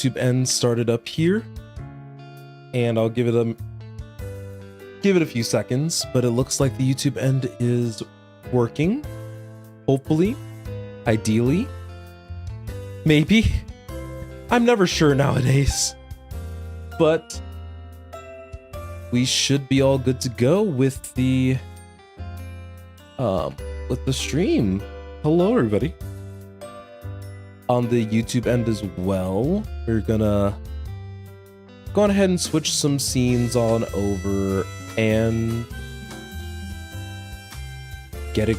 YouTube end started up here, and I'll give it a few seconds, but it looks like the YouTube end is working. Hopefully, ideally, maybe. I'm never sure nowadays, but we should be all good to go with the stream. Hello, everybody. On the YouTube end as well, we're gonna go ahead and switch some scenes on over and get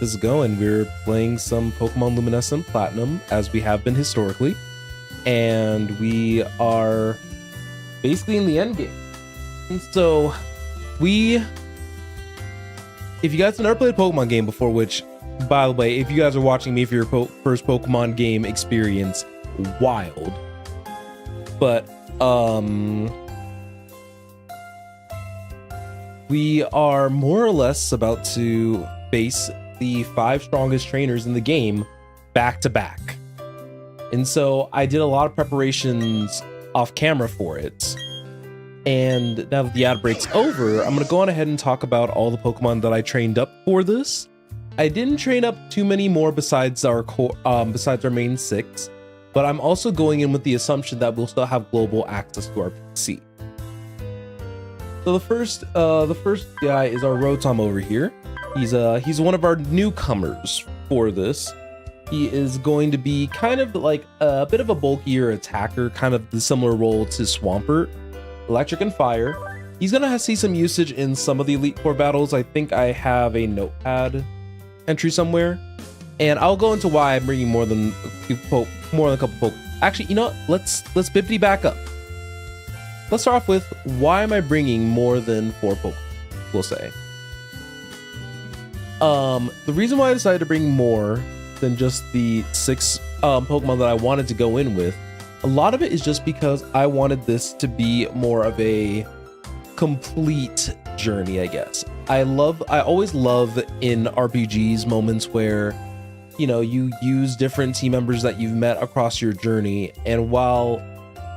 this going. We're playing some Pokemon Luminescent Platinum, as we have been historically, and we are basically in the end game. And so if you guys have never played a Pokemon game before, which, by the way, if you guys are watching me for your first Pokemon game experience, wild. But we are more or less about to face the 5 strongest trainers in the game back to back. And so I did a lot of preparations off camera for it. And now that the ad break's over, I'm gonna go on ahead and talk about all the Pokemon that I trained up for this. I didn't train up too many more besides our main 6, but I'm also going in with the assumption that we'll still have global access to our PC. So the first guy is our Rotom over here. He's one of our newcomers for this. He is going to be kind of like a bit of a bulkier attacker, kind of the similar role to Swampert. Electric and Fire. He's gonna see some usage in some of the Elite Four battles. I think I have a notepad entry somewhere, and I'll go into why I'm bringing more than a couple Pokemon. Actually, you know what? Let's bippity back up. Let's start off with, why am I bringing more than 4 Pokemon? We'll say. The reason why I decided to bring more than just the 6 Pokemon that I wanted to go in with, a lot of it is just because I wanted this to be more of a complete journey, I guess. I always love in RPGs moments where, you know, you use different team members that you've met across your journey. And while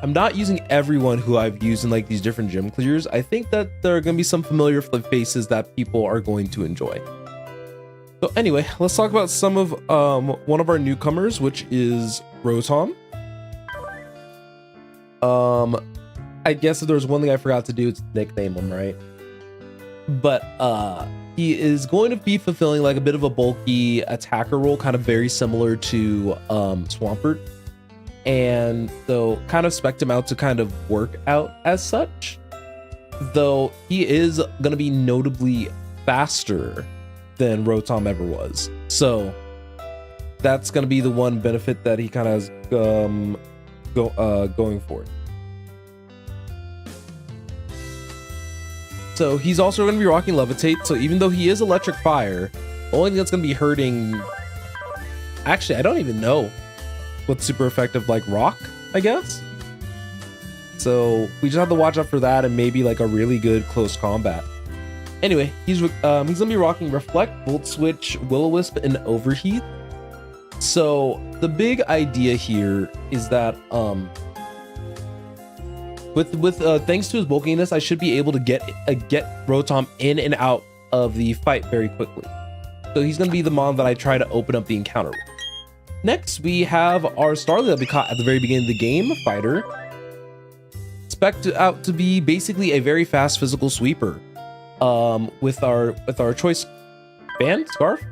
I'm not using everyone who I've used in like these different gym clears, I think that there are going to be some familiar faces that people are going to enjoy. So anyway, let's talk about some of one of our newcomers, which is Rotom. I guess if there's one thing I forgot to do, it's nickname him, right? But he is going to be fulfilling like a bit of a bulky attacker role, kind of very similar to Swampert, and so kind of spec'd him out to kind of work out as such, though he is going to be notably faster than Rotom ever was. So that's going to be the one benefit that he kind of has going for it. So he's also going to be rocking Levitate. So even though he is Electric Fire, the only thing that's going to be hurting... Actually, I don't even know what's super effective, like Rock, I guess. So we just have to watch out for that and maybe like a really good close combat. Anyway, he's going to be rocking Reflect, Volt Switch, Will-O-Wisp, and Overheat. So the big idea here is that with thanks to his bulkiness, I should be able to get Rotom in and out of the fight very quickly. So he's going to be the mon that I try to open up the encounter with. Next, we have our Starly that we caught at the very beginning of the game, Fighter. Expect out to be basically a very fast physical sweeper. With our choice choice scarf.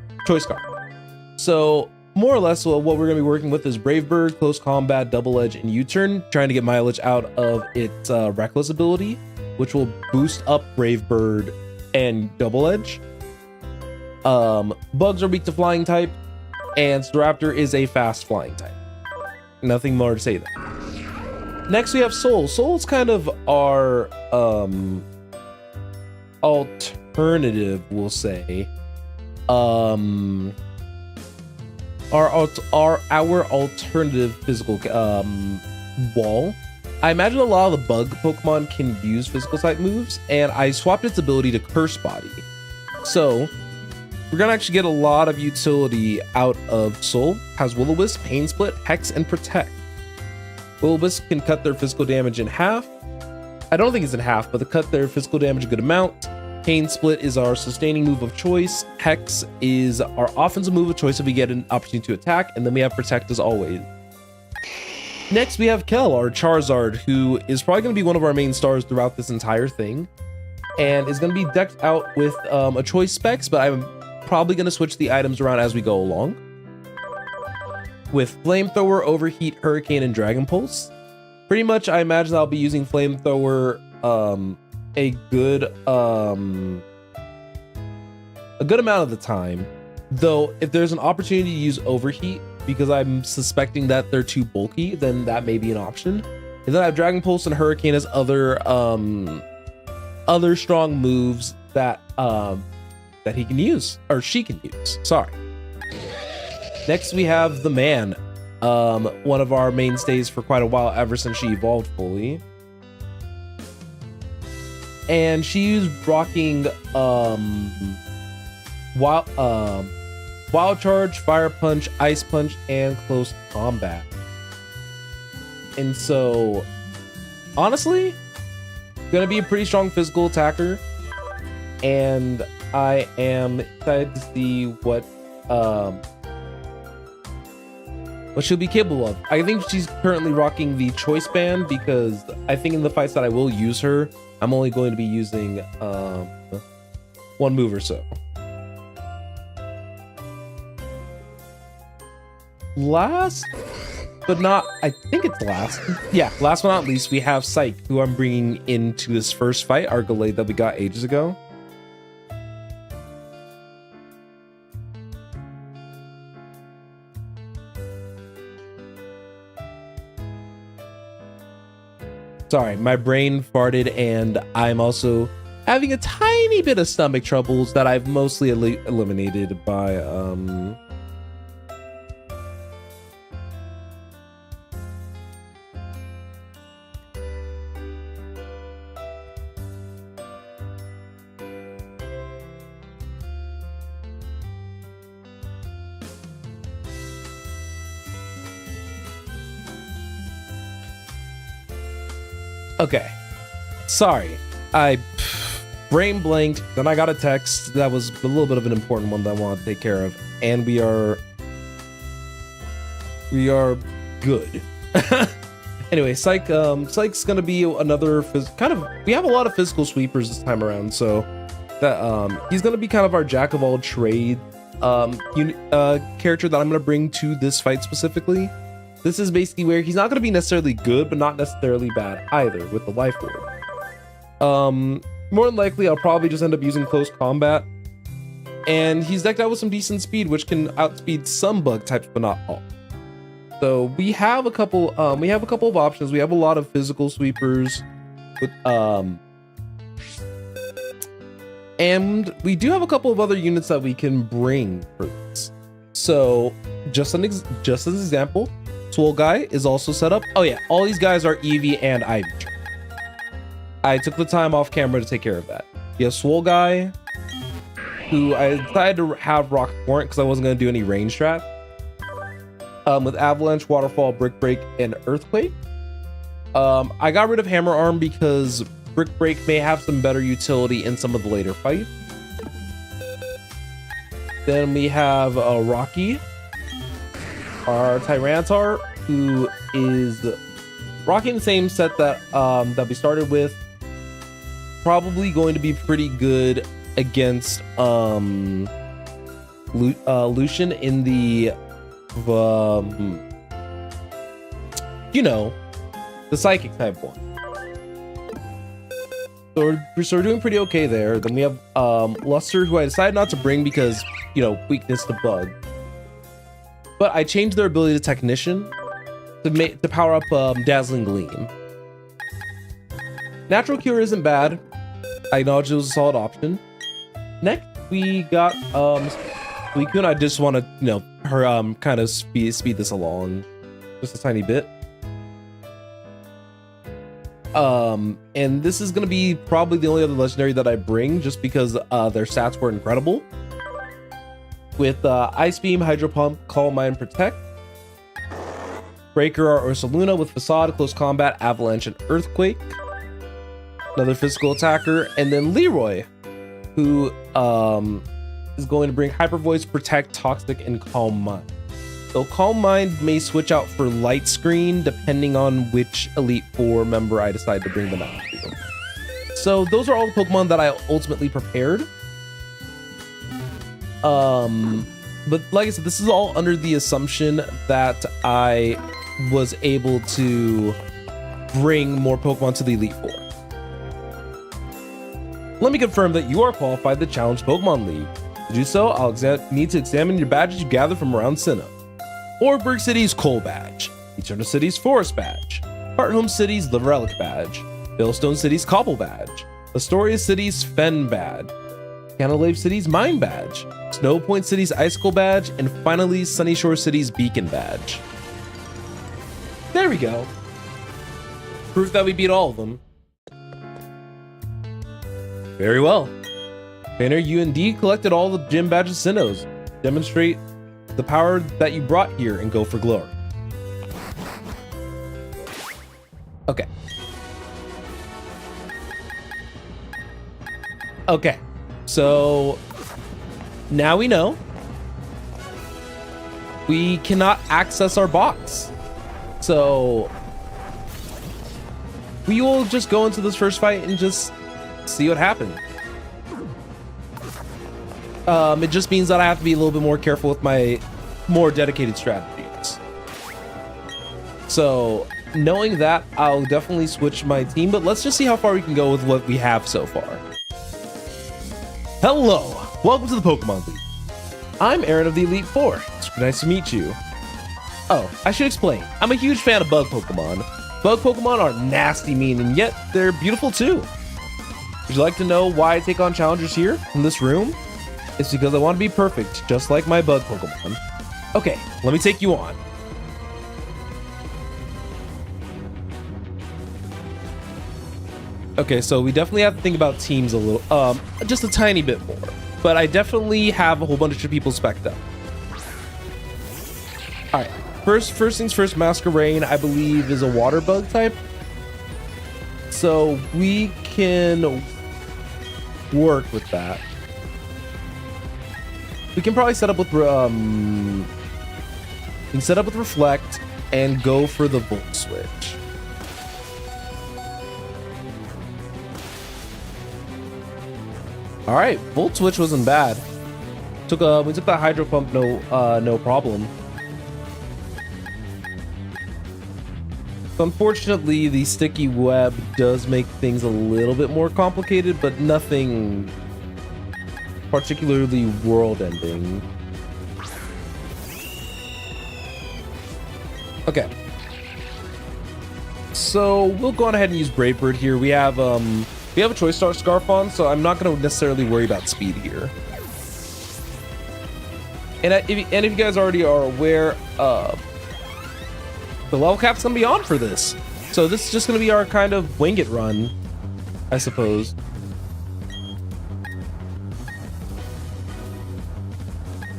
So more or less, what we're going to be working with is Brave Bird, Close Combat, Double Edge, and U-Turn, trying to get mileage out of its Reckless ability, which will boost up Brave Bird and Double Edge. Bugs are weak to flying type, and Staraptor is a fast flying type. Nothing more to say there. Next, we have Soul. Soul's kind of our alternative, we'll say. Our alternative physical wall. I imagine a lot of the bug Pokemon can use physical type moves, and I swapped its ability to Curse Body. So we're gonna actually get a lot of utility out of Soul. Has Will-O-Wisp, Pain Split, Hex, and Protect. Will-O-Wisp can cut their physical damage in half. I don't think it's in half, but they cut their physical damage a good amount. Cane Split is our sustaining move of choice. Hex is our offensive move of choice if we get an opportunity to attack. And then we have Protect as always. Next, we have Kel, our Charizard, who is probably going to be one of our main stars throughout this entire thing. And is going to be decked out with a choice specs, but I'm probably going to switch the items around as we go along. With Flamethrower, Overheat, Hurricane, and Dragon Pulse. Pretty much, I imagine I'll be using Flamethrower a good amount of the time. Though, if there's an opportunity to use Overheat, because I'm suspecting that they're too bulky, then that may be an option. And then I have Dragon Pulse and Hurricane as other strong moves that that he can use, or she can use. Sorry. Next, we have the Man, one of our mainstays for quite a while, ever since she evolved fully. And she's rocking Wild Charge, Fire Punch, Ice Punch, and Close Combat. And so, honestly, gonna be a pretty strong physical attacker. And I am excited to see what she'll be capable of. I think she's currently rocking the Choice Band because I think in the fights that I will use her, I'm only going to be using one move or so. Last but not, I think it's last. Yeah, last but not least, we have Psych, who I'm bringing into this first fight, our Gallade that we got ages ago. Sorry, my brain farted and I'm also having a tiny bit of stomach troubles that I've mostly eliminated by okay, sorry, I brain blanked, then I got a text that was a little bit of an important one that I wanted to take care of, and we are good. Anyway, Psych's gonna be another we have a lot of physical sweepers this time around, so that he's gonna be kind of our jack of all trades character that I'm gonna bring to this fight specifically. This is basically where he's not going to be necessarily good, but not necessarily bad either with the Life Orb. More than likely, I'll probably just end up using Close Combat. And he's decked out with some decent speed, which can outspeed some bug types, but not all. So we have a couple of options. We have a lot of physical sweepers with, and we do have a couple of other units that we can bring for this. So just as an example, Swole Guy is also set up. Oh yeah, all these guys are Eevee and Ivy. I took the time off camera to take care of that. You have Swole Guy, who I decided to have Rock Torrent because I wasn't going to do any range strat. With Avalanche, Waterfall, Brick Break, and Earthquake. I got rid of Hammer Arm because Brick Break may have some better utility in some of the later fights. Then we have Rocky, our Tyranitar, who is rocking the same set that that we started with. Probably going to be pretty good against Lucian in the the psychic type one. So we're doing pretty okay there. Then we have Luster, who I decided not to bring because, weakness to bug. But I changed their ability to Technician to power up Dazzling Gleam. Natural Cure isn't bad. I acknowledge it was a solid option. Next, we got Suicune. I just want to, her kind of speed this along just a tiny bit. And this is gonna be probably the only other legendary that I bring, just because their stats were incredible. With Ice Beam, Hydro Pump, Calm Mind, Protect. Breaker or Ursaluna with Facade, Close Combat, Avalanche, and Earthquake. Another physical attacker. And then Leroy, who is going to bring Hyper Voice, Protect, Toxic, and Calm Mind. So Calm Mind may switch out for Light Screen depending on which Elite Four member I decide to bring them out to. So those are all the Pokemon that I ultimately prepared. But like I said, this is all under the assumption that I was able to bring more Pokemon to the Elite Four. Let me confirm that you are qualified to challenge Pokemon League. To do so, I'll need to examine your badges you gather from around Sinnoh. Oreburgh City's Coal Badge, Eternal City's Forest Badge, Hearthome City's The Relic Badge, Billstone City's Cobble Badge, Astoria City's Fen Badge, Canalave City's Mine Badge, Snow Point City's Icicle Badge, and finally Sunny Shore City's Beacon Badge. There we go. Proof that we beat all of them. Very well. Trainer, you indeed collected all the gym badges Sinnohs. Demonstrate the power that you brought here and go for glory. Okay. Okay. So now we know we cannot access our box. So we will just go into this first fight and just see what happens. It just means that I have to be a little bit more careful with my more dedicated strategies. So knowing that, I'll definitely switch my team, but let's just see how far we can go with what we have so far. Hello, welcome to the Pokemon League. I'm Aaron of the Elite Four. It's nice to meet you. Oh, I should explain. I'm a huge fan of bug Pokemon. Bug Pokemon are nasty mean, and yet they're beautiful too. Would you like to know why I take on challengers here in this room? It's because I want to be perfect, just like my bug Pokemon. Okay, let me take you on. Okay, so we definitely have to think about teams a little, just a tiny bit more. But I definitely have a whole bunch of people spec'd up. All right, first things first, Masquerain, I believe, is a water bug type. So we can work with that. We can probably set up with Reflect and go for the Volt Switch. All right, Volt Switch wasn't bad. We took that Hydro Pump, no problem. Unfortunately, the Sticky Web does make things a little bit more complicated, but nothing particularly world-ending. Okay. So we'll go on ahead and use Brave Bird here. We have a Choice Scarf on, so I'm not going to necessarily worry about speed here. And if you guys already are aware, the level cap's going to be on for this. So this is just going to be our kind of wing it run, I suppose.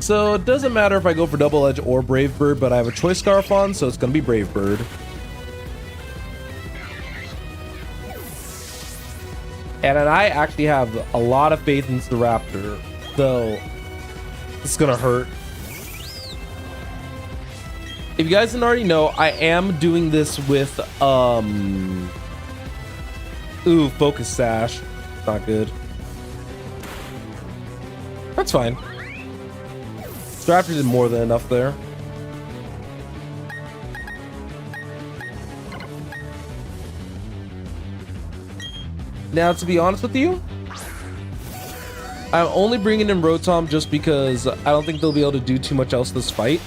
So it doesn't matter if I go for Double Edge or Brave Bird, but I have a Choice Scarf on, so it's going to be Brave Bird. And I actually have a lot of faith in the Raptor, though it's going to hurt. If you guys didn't already know, I am doing this with, Focus Sash. Not good. That's fine. Raptor did more than enough there. Now, to be honest with you, I'm only bringing in Rotom just because I don't think they'll be able to do too much else this fight.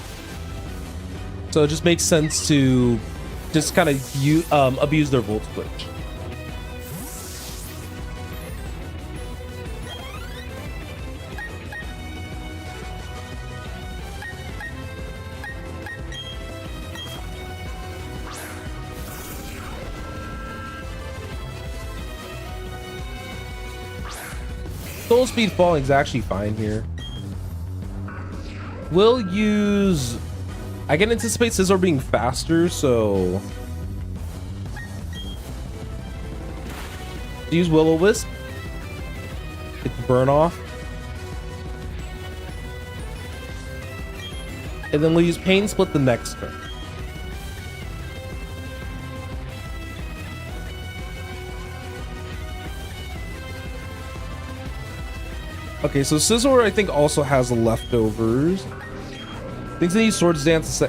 So it just makes sense to just kind of abuse their Volt Switch. Soul Speed Falling is actually fine here. We'll use I can anticipate Scizor being faster, so use Will-O-Wisp. Get the burn off. And then we'll use Pain Split the next turn. Okay, so Scizor I think also has leftovers. Thinks they use Swords Dance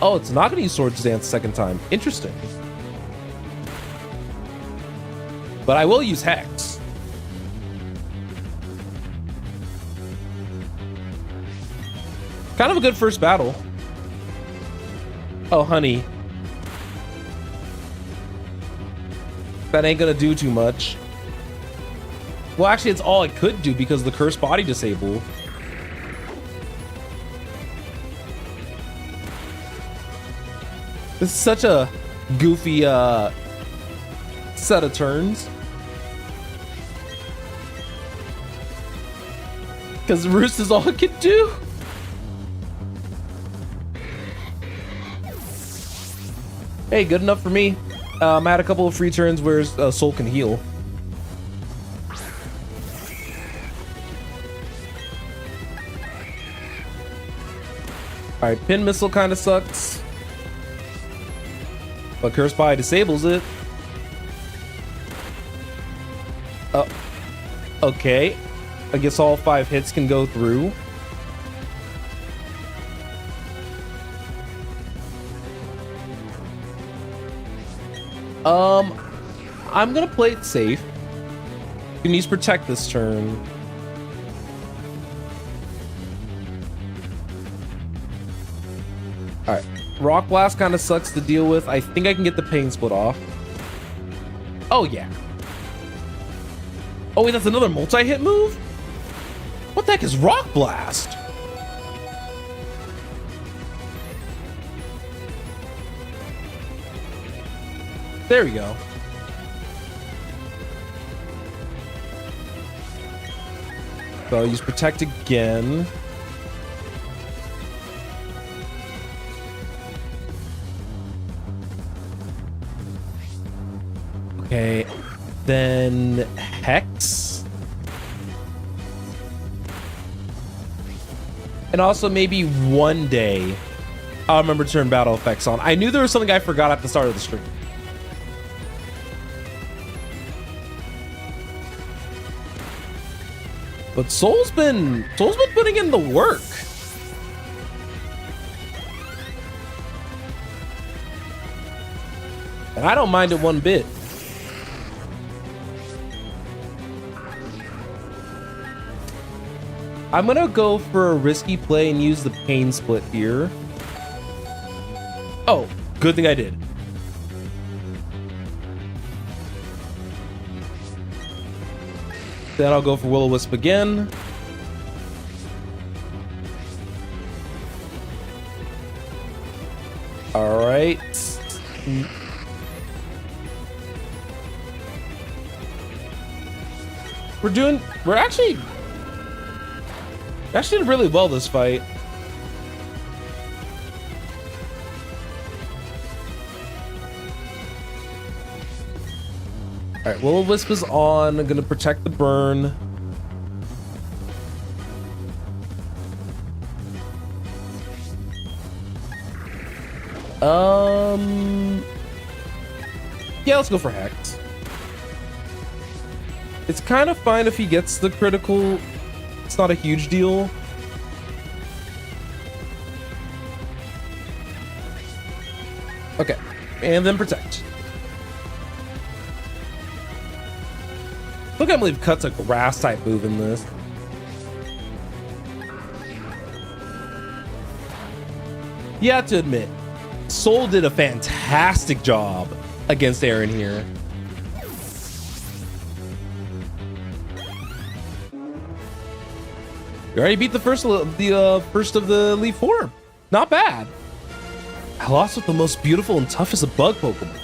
Oh, it's not gonna use Swords Dance second time. Interesting. But I will use Hex. Kind of a good first battle. Oh, honey. That ain't gonna do too much. Well, actually, it's all it could do because the Curse Body Disable. This is such a goofy set of turns. Because Roost is all it can do. Hey, good enough for me. I had a couple of free turns where Soul can heal. Alright, Pin Missile kind of sucks. But Curse Body disables it. Okay. I guess all 5 hits can go through. I'm gonna play it safe. You can use Protect this turn. Alright. Rock Blast kind of sucks to deal with. I think I can get the Pain Split off. Oh, yeah. Oh, wait, that's another multi-hit move? What the heck is Rock Blast? There we go. So I'll use Protect again. Okay, then Hex. And also maybe one day I'll remember to turn battle effects on. I knew there was something I forgot at the start of the stream. But Soul's been putting in the work. And I don't mind it one bit. I'm gonna go for a risky play and use the Pain Split here. Oh, good thing I did. Then I'll go for Will-O-Wisp again. All right. We're actually did really well this fight. All right, Will-O-Wisp is on. I'm gonna protect the burn. Yeah, let's go for Hex. It's kind of fine if he gets the critical. It's not a huge deal. Okay, and then Protect. Look, I believe Cut's a grass type move in this. You have to admit, Soul did a fantastic job against Aaron here. You already beat the first of the Elite Four. Not bad. I lost with the most beautiful and toughest of bug Pokemon.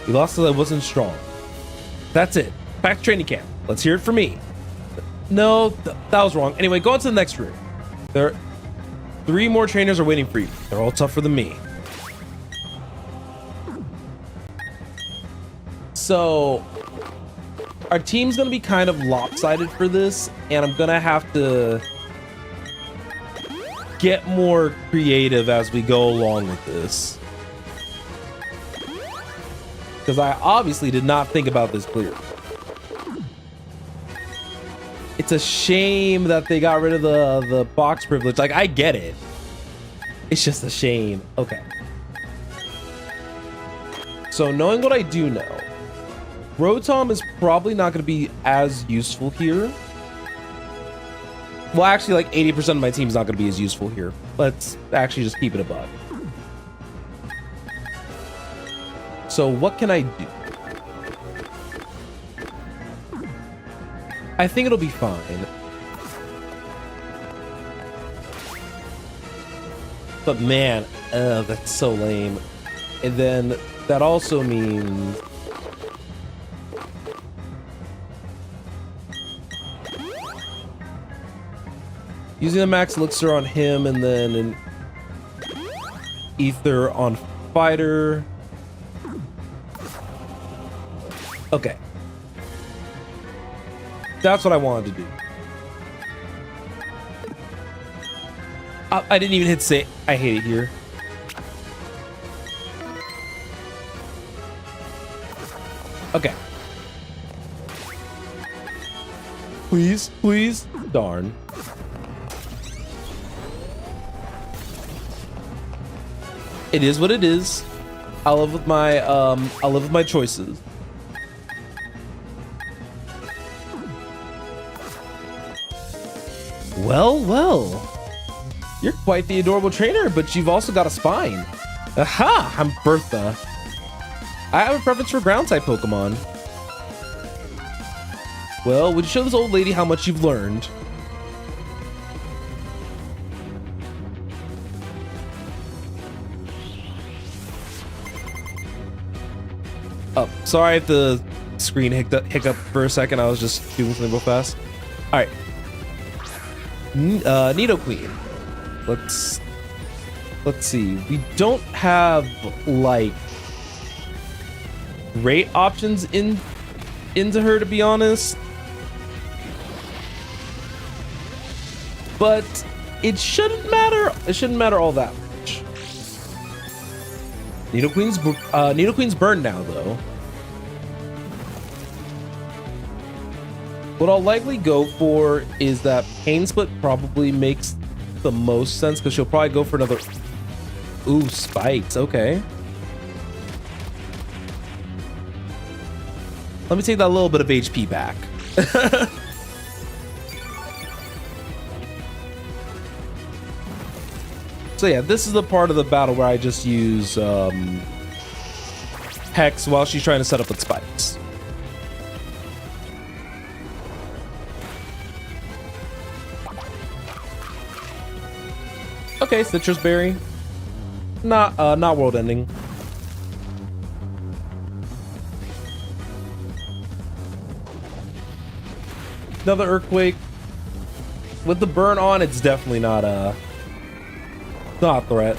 You lost because I wasn't strong. That's it. Back to training camp. Let's hear it for me. No, that was wrong. Anyway, go on to the next room. 3 more trainers are waiting for you. They're all tougher than me. So our team's gonna be kind of lopsided for this, and I'm gonna have to get more creative as we go along with this. Because I obviously did not think about this clearly. It's a shame that they got rid of the box privilege. Like, I get it. It's just a shame. Okay. So knowing what I do know, Rotom is probably not going to be as useful here. Well, actually, like 80% of my team's not going to be as useful here. Let's actually just keep it a buck. So what can I do? I think it'll be fine. But man, that's so lame. And then that also means using a max elixir on him and then an ether on fighter. Okay. That's what I wanted to do. I didn't even hit say. I hate it here. Okay. Please, please. Darn. It is what it is. I'll live with my choices. Well, well. You're quite the adorable trainer, but you've also got a spine. Aha! I'm Bertha. I have a preference for ground-type Pokemon. Well, would you show this old lady how much you've learned? Oh, sorry if the screen hiccup for a second. I was just doing something real fast. All right. Nidoqueen. Let's see. We don't have like great options into her, to be honest. But it shouldn't matter. It shouldn't matter all that much. Nidoqueen's burned now, though. What I'll likely go for is that Pain Split probably makes the most sense because she'll probably go for another. Ooh, spikes. Okay. Let me take that little bit of HP back. So yeah, this is the part of the battle where I just use Hex while she's trying to set up with spikes. Okay, Citrus Berry. Not world ending. Another Earthquake. With the burn on, it's definitely not a threat.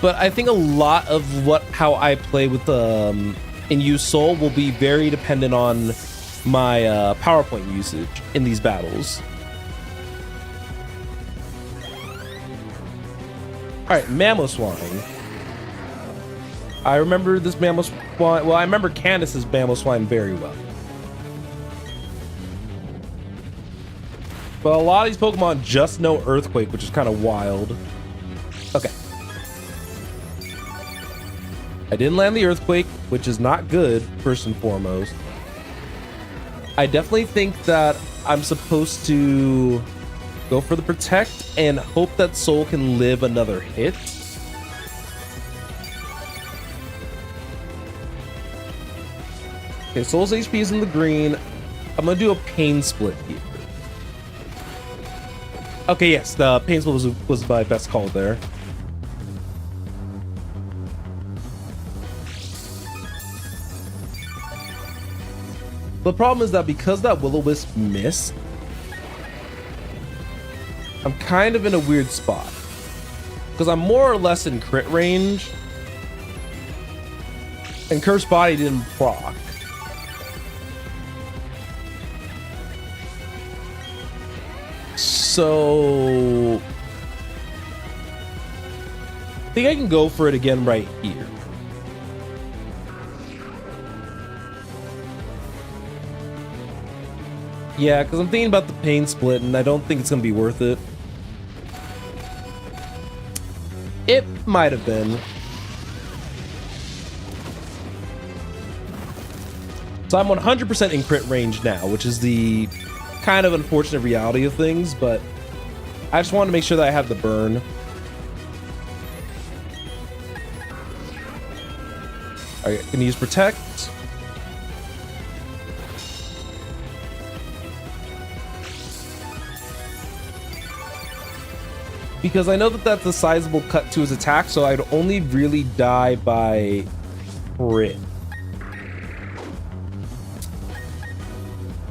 But I think a lot of how I play with and use Soul will be very dependent on my power point usage in these battles. All right, Mamoswine. I remember this Mamoswine. Well, I remember Candace's Mamoswine very well. But a lot of these Pokemon just know Earthquake, which is kind of wild. Okay. I didn't land the Earthquake, which is not good, first and foremost. I definitely think that I'm supposed to go for the Protect and hope that Soul can live another hit. Okay, Soul's HP is in the green. I'm gonna do a Pain Split here. Okay, yes, the Pain Split was my best call there. The problem is that because that Will-O-Wisp missed, I'm kind of in a weird spot. Because I'm more or less in crit range. And Cursed Body didn't proc. So I think I can go for it again right here. Yeah, because I'm thinking about the pain split and I don't think it's going to be worth it. It might have been. So I'm 100% in crit range now, which is the kind of unfortunate reality of things, but I just want to make sure that I have the burn. All right, gonna use protect. Because I know that that's a sizable cut to his attack, so I'd only really die by crit.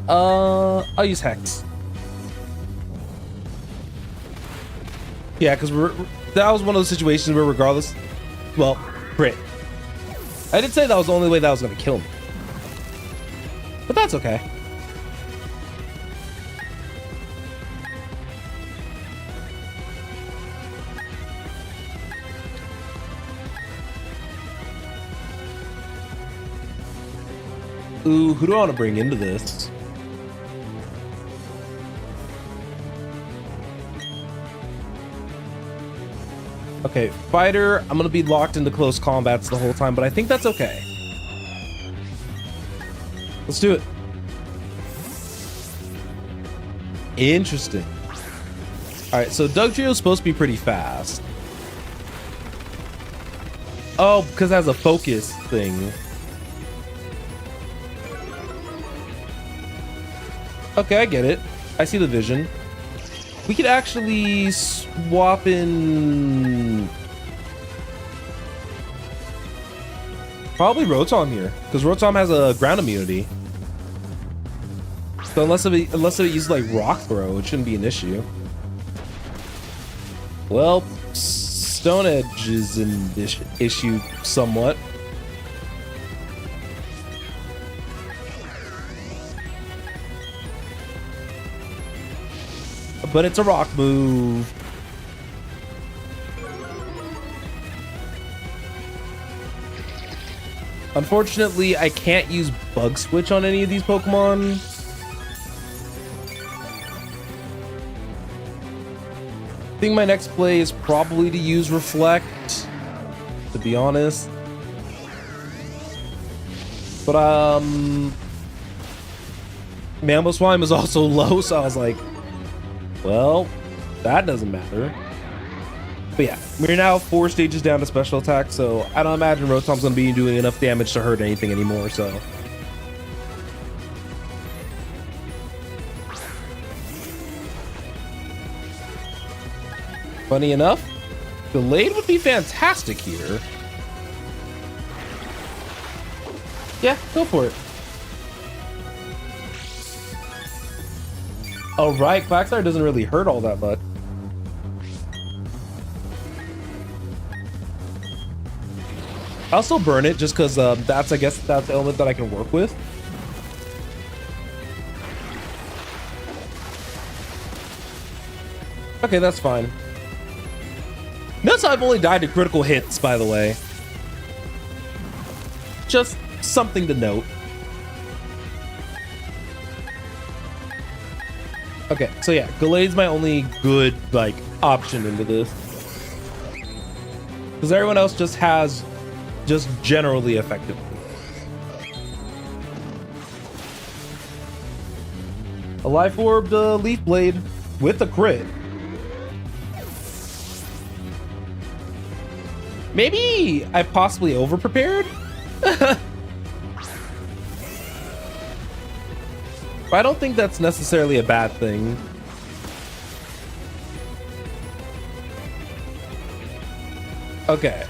I'll use Hex. Yeah, because that was one of those situations where regardless, well, crit. I did say that was the only way that was going to kill me. But that's okay. Ooh, who do I want to bring into this? Okay, fighter, I'm gonna be locked into close combats the whole time, but I think that's okay. Let's do it. Interesting. All right, so Dugtrio is supposed to be pretty fast. Oh, because it has a focus thing. Okay, I get it. I see the vision. We could actually swap in probably Rotom here, because Rotom has a ground immunity. So unless it uses like Rock Throw, it shouldn't be an issue. Well, Stone Edge is an issue somewhat. But it's a rock move. Unfortunately, I can't use Bug Switch on any of these Pokemon. I think my next play is probably to use Reflect, to be honest. But, Mamoswine was also low, so I was like, well, that doesn't matter. But yeah, we're now 4 stages down to special attack, so I don't imagine Rotom's gonna be doing enough damage to hurt anything anymore, so. Funny enough, Delayed would be fantastic here. Yeah, go for it. Oh right, Quagsire doesn't really hurt all that much. I'll still burn it just because I guess that's the element that I can work with. Okay, that's fine. Notice I've only died to critical hits, by the way. Just something to note. Okay, so yeah, Gallade's my only good, like, option into this. Because everyone else just has just generally effective. A Life Orb Leaf Blade with a crit. Maybe I possibly over-prepared? I don't think that's necessarily a bad thing. Okay.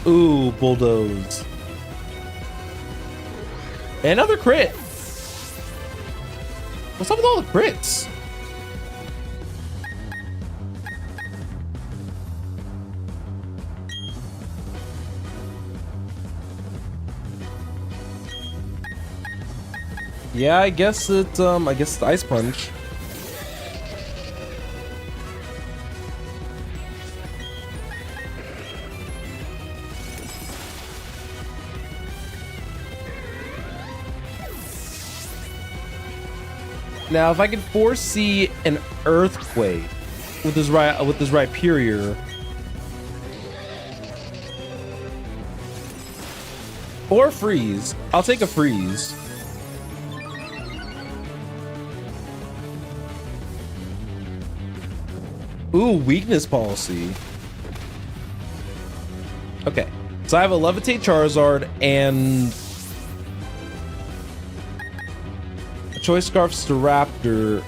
Ooh, Bulldoze. Another crit. What's up with all the crits? Yeah, I guess it's Ice Punch. Now, if I can foresee an earthquake with this Rhyperior, or freeze, I'll take a freeze. Ooh, weakness policy. Okay, so I have a Levitate Charizard and a Choice Scarf Staraptor.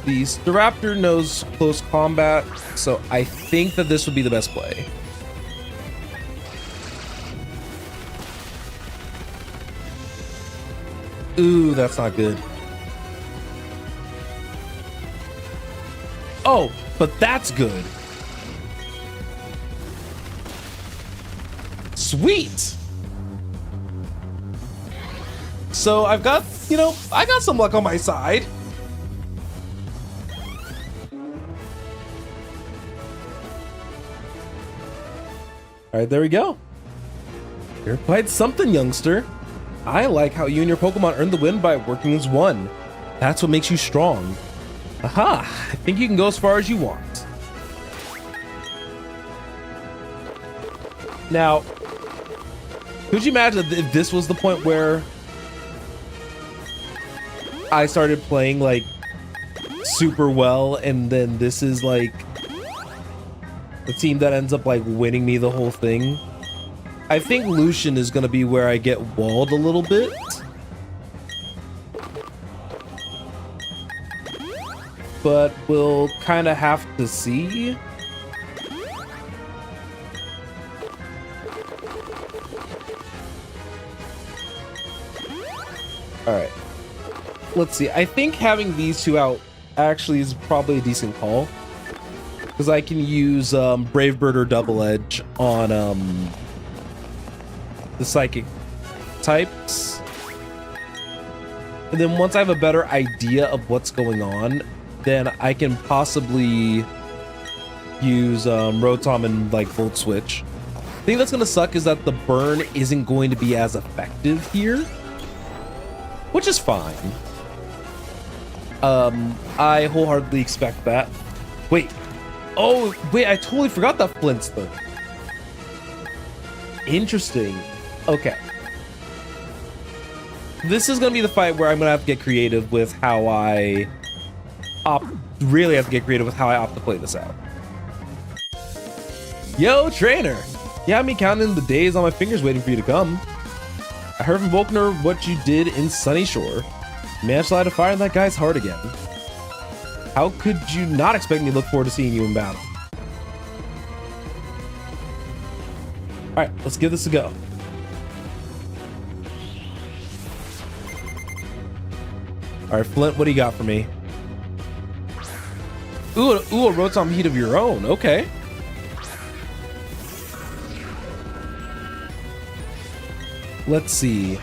The Staraptor knows close combat, so I think that this would be the best play. Ooh, that's not good. Oh, but that's good. Sweet. So I've got, I got some luck on my side. All right, there we go. You're quite something, youngster. I like how you and your Pokemon earn the win by working as one. That's what makes you strong. Aha, I think you can go as far as you want. Now, could you imagine if this was the point where I started playing like super well, and then this is like the team that ends up like winning me the whole thing? I think Lucian is going to be where I get walled a little bit. But we'll kind of have to see. All right. Let's see. I think having these two out actually is probably a decent call, because I can use Brave Bird or Double Edge on the Psychic types. And then once I have a better idea of what's going on, then I can possibly use Rotom and like Volt Switch. The thing that's gonna suck is that the burn isn't going to be as effective here, which is fine. I wholeheartedly expect that. Wait, oh wait, I totally forgot that Flint's thing. Interesting. Okay. This is gonna be the fight where I'm gonna have to get creative with how I opt to play this out. Yo, trainer! You have me counting the days on my fingers waiting for you to come. I heard from Volkner what you did in Sunny Shore. You managed to light a fire in that guy's heart again. How could you not expect me to look forward to seeing you in battle? Alright, let's give this a go. Alright, Flint, what do you got for me? Ooh, a Rotom Heat of your own. Okay. Let's see.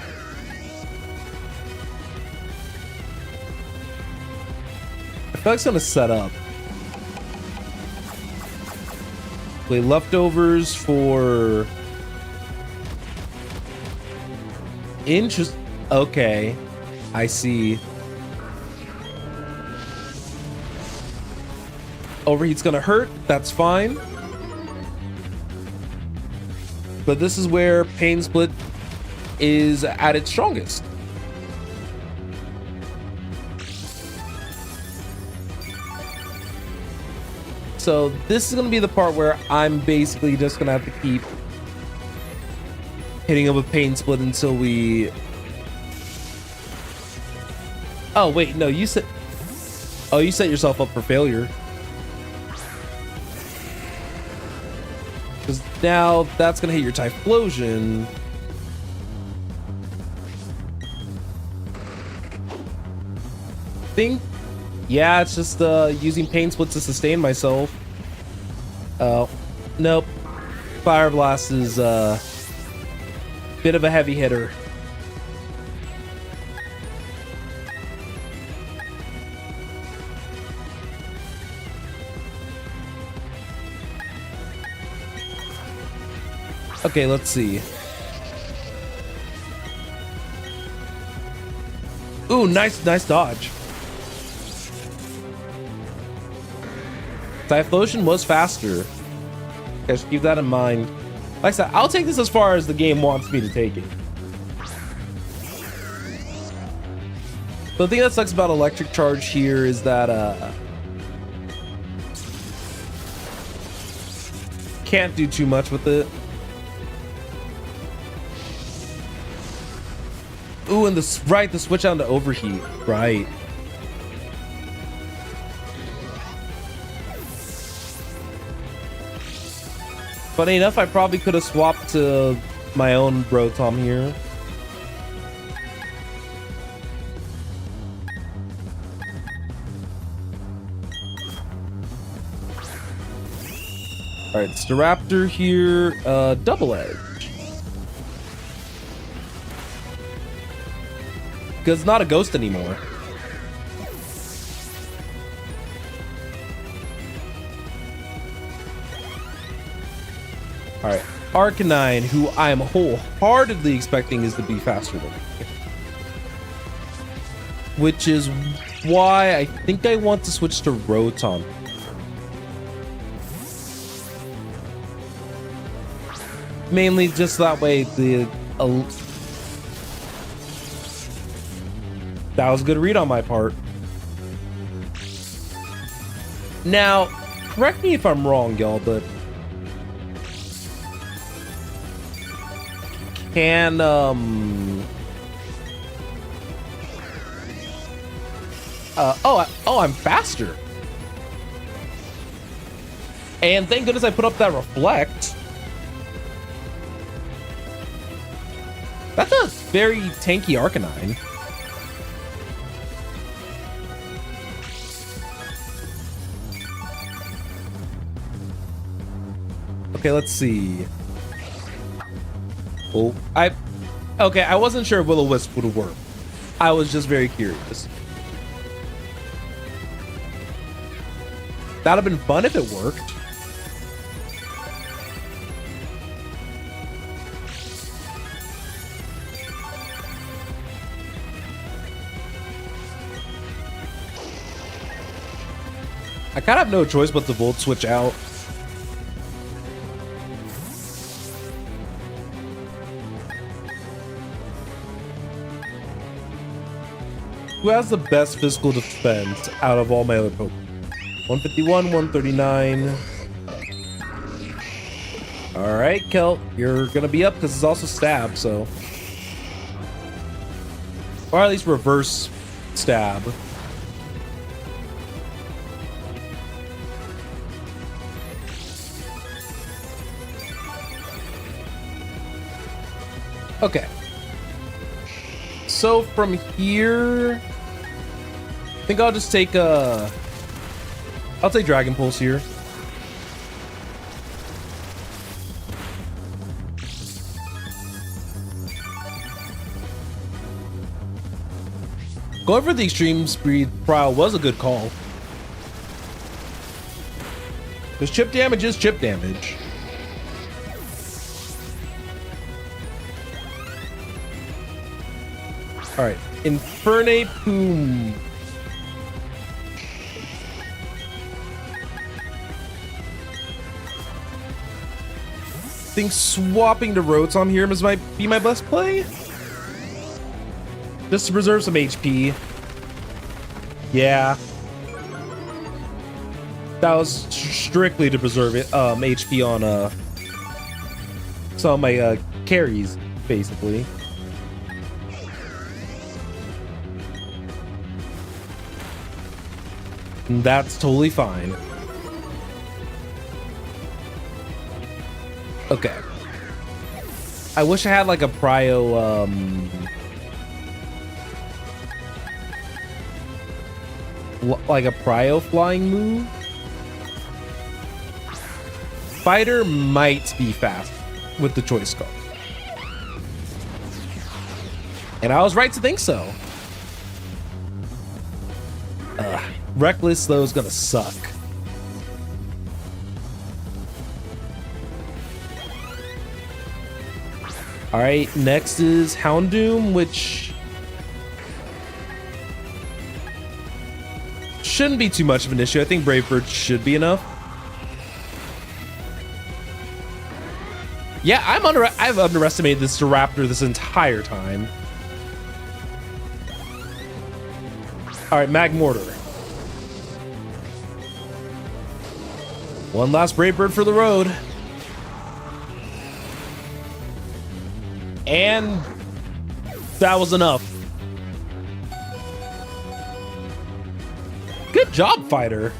I feel like it's gonna set up. Play leftovers for interest. Okay, I see. Overheat's gonna hurt. That's fine. But this is where Pain Split is at its strongest. So this is going to be the part where I'm basically just going to have to keep hitting him with Pain Split until we... Oh, wait, no, you said... Oh, you set yourself up for failure. Because now that's going to hit your Typhlosion. think, yeah, it's just using pain split to sustain myself. Oh, nope. Fire Blast is a bit of a heavy hitter. Okay, let's see. Ooh, nice dodge. Typhlosion was faster. Guys, keep that in mind. Like I said, I'll take this as far as the game wants me to take it. The thing that sucks about Electric Charge here is that can't do too much with it. Ooh, and the switch on to Overheat, right? Funny enough, I probably could have swapped to my own Rotom here. All right, Staraptor here, Double Edge. Because it's not a ghost anymore. All right, Arcanine, who I am wholeheartedly expecting is to be faster than me. Which is why I think I want to switch to Rotom. Mainly just that way that was a good read on my part. Now, correct me if I'm wrong, y'all, but can I'm faster. And thank goodness I put up that Reflect. That's a very tanky Arcanine. Okay, let's see. Oh, I wasn't sure if Will-O-Wisp would work. I was just very curious. That'd have been fun if it worked. I kind of have no choice but to Volt Switch out. Who has the best physical defense out of all my other Pokemon? 151, 139. All right, Kelt, you're gonna be up because it's also stab, so. Or at least reverse stab. Okay. So from here, I think I'll just take I'll take Dragon Pulse here. Going for the Extreme Speed Trial was a good call. Because chip damage is chip damage. All right, Infernape. I think swapping to Rotom here might be my best play. Just to preserve some HP. Yeah. That was strictly to preserve it, HP on some of my carries, basically. And that's totally fine. Okay. I wish I had like a prio like a prio flying move. Fighter might be fast with the choice card. And I was right to think so. Reckless, though, is gonna suck. All right, next is Houndoom, which shouldn't be too much of an issue. I think Brave Bird should be enough. Yeah, I've underestimated this Raptor this entire time. All right, Mag Mortar. One last Brave Bird for the road. And that was enough. Good job, fighter.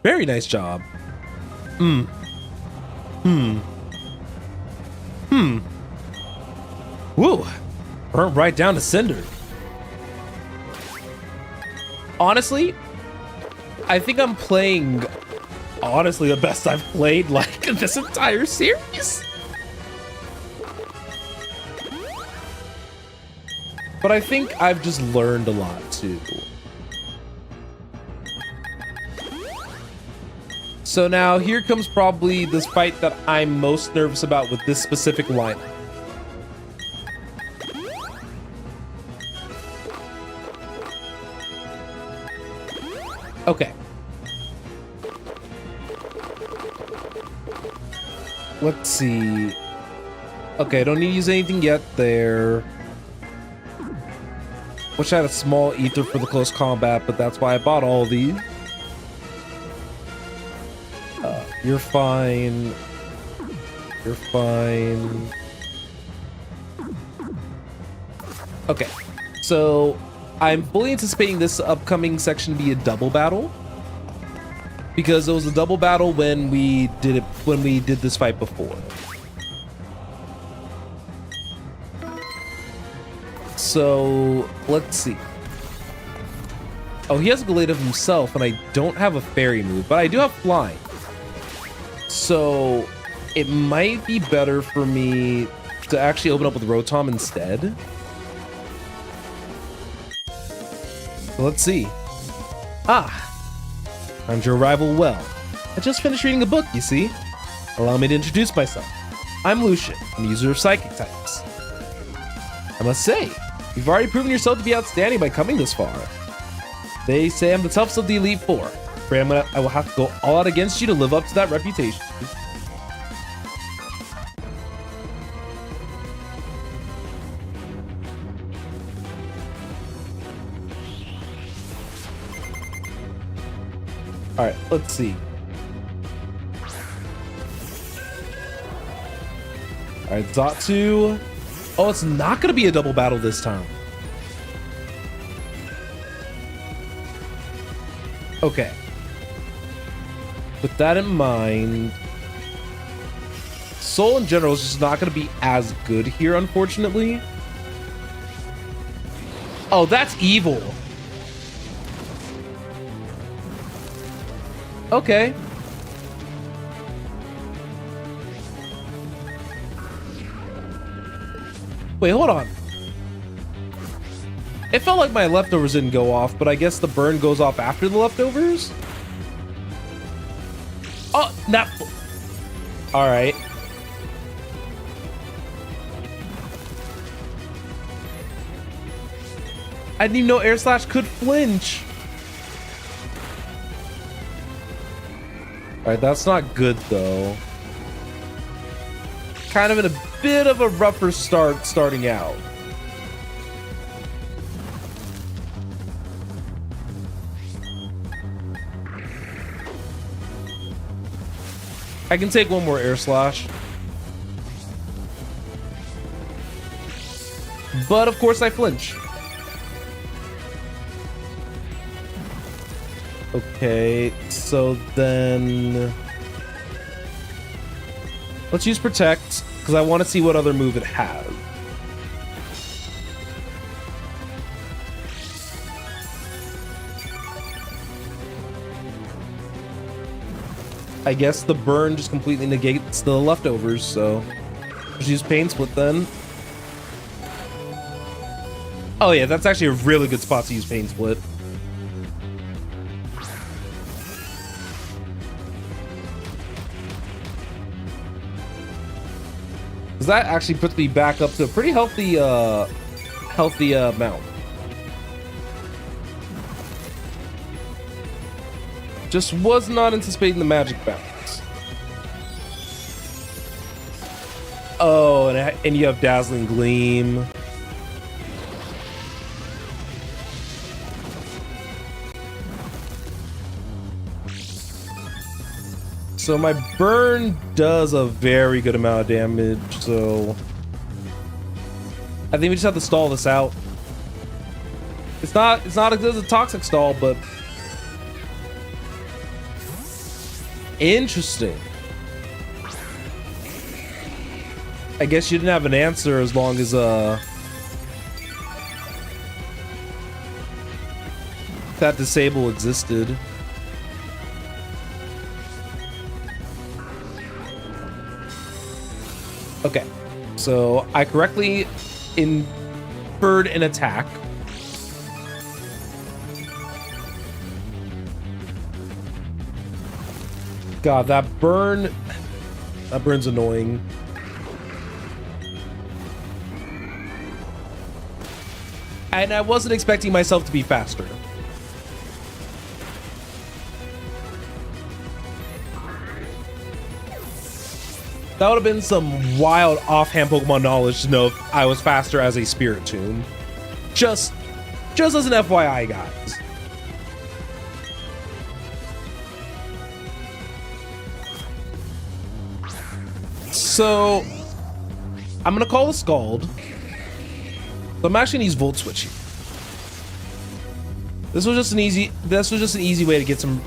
Very nice job. Woo. Burnt right down to cinder. Honestly, I think I'm playing the best I've played like this entire series. But I think I've just learned a lot too. So now here comes probably this fight that I'm most nervous about with this specific lineup. Okay. Let's see. Okay, I don't need to use anything yet there. Wish I had a small ether for the close combat, but that's why I bought all of these. You're fine. You're fine. Okay, so I'm fully anticipating this upcoming section to be a double battle, because it was a double battle when we did this fight before. So let's see. Oh, he has a Gallade of himself, and I don't have a fairy move, but I do have flying. So it might be better for me to actually open up with Rotom instead. So let's see. Found your arrival well. I just finished reading a book, you see. Allow me to introduce myself. I'm Lucian, I'm a user of psychic types. I must say, you've already proven yourself to be outstanding by coming this far. They say I'm the toughest of the Elite Four. I will have to go all out against you to live up to that reputation. All right, let's see. All right, Zatu. Oh, it's not going to be a double battle this time. Okay. With that in mind, Soul in general is just not going to be as good here, unfortunately. Oh, that's evil. Okay. Wait, hold on. It felt like my leftovers didn't go off, but I guess the burn goes off after the leftovers? Oh, not. All right. I didn't even know Air Slash could flinch. All right, that's not good though. Kind of in a bit of a rougher start starting out. I can take one more Air Slash. But of course I flinch. Okay, so then let's use Protect, because I want to see what other move it has. I guess the burn just completely negates the leftovers, so just use Pain Split then. Oh yeah, that's actually a really good spot to use Pain Split. Because that actually puts me back up to a pretty healthy amount. Just was not anticipating the magic bounce. Oh, and you have Dazzling Gleam. So my burn does a very good amount of damage, so I think we just have to stall this out. It's not as good as a toxic stall, but interesting. I guess you didn't have an answer as long as that disable existed. Okay, so I correctly inferred an attack. God, that burn's annoying. And I wasn't expecting myself to be faster. That would have been some wild offhand Pokemon knowledge to know if I was faster as a Spiritomb. Just as an FYI, guys. So I'm gonna call the Scald. So I'm actually gonna use Volt Switch here. This was just an easy way to get some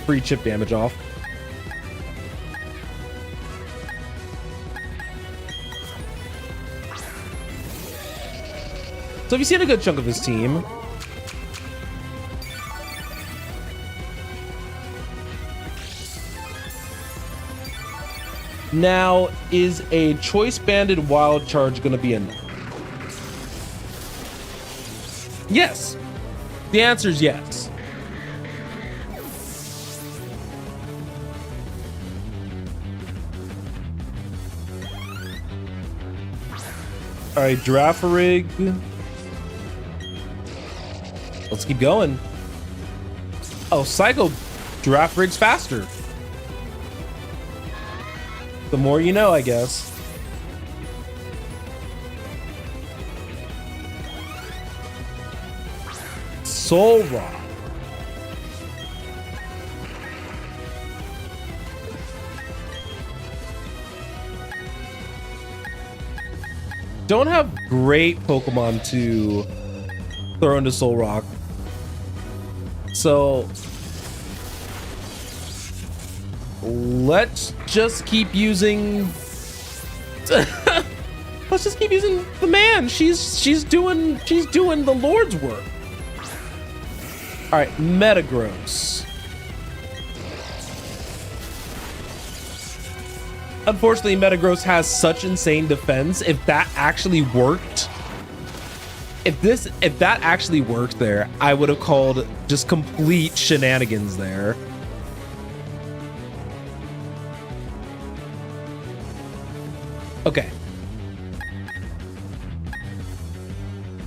free chip damage off. So if you've seen a good chunk of his team, now is a choice banded wild charge going to be enough? Yes. The answer is yes. All right, Girafarig. Let's keep going. Oh, Psycho Girafarig's faster. The more you know, I guess. Soul Rock. Don't have great Pokemon to throw into Soul Rock. So let's just keep using let's just keep using the man. She's doing the Lord's work. All right, Metagross. Unfortunately, Metagross has such insane defense. If that actually worked, if that actually worked there, I would have called just complete shenanigans there. Okay.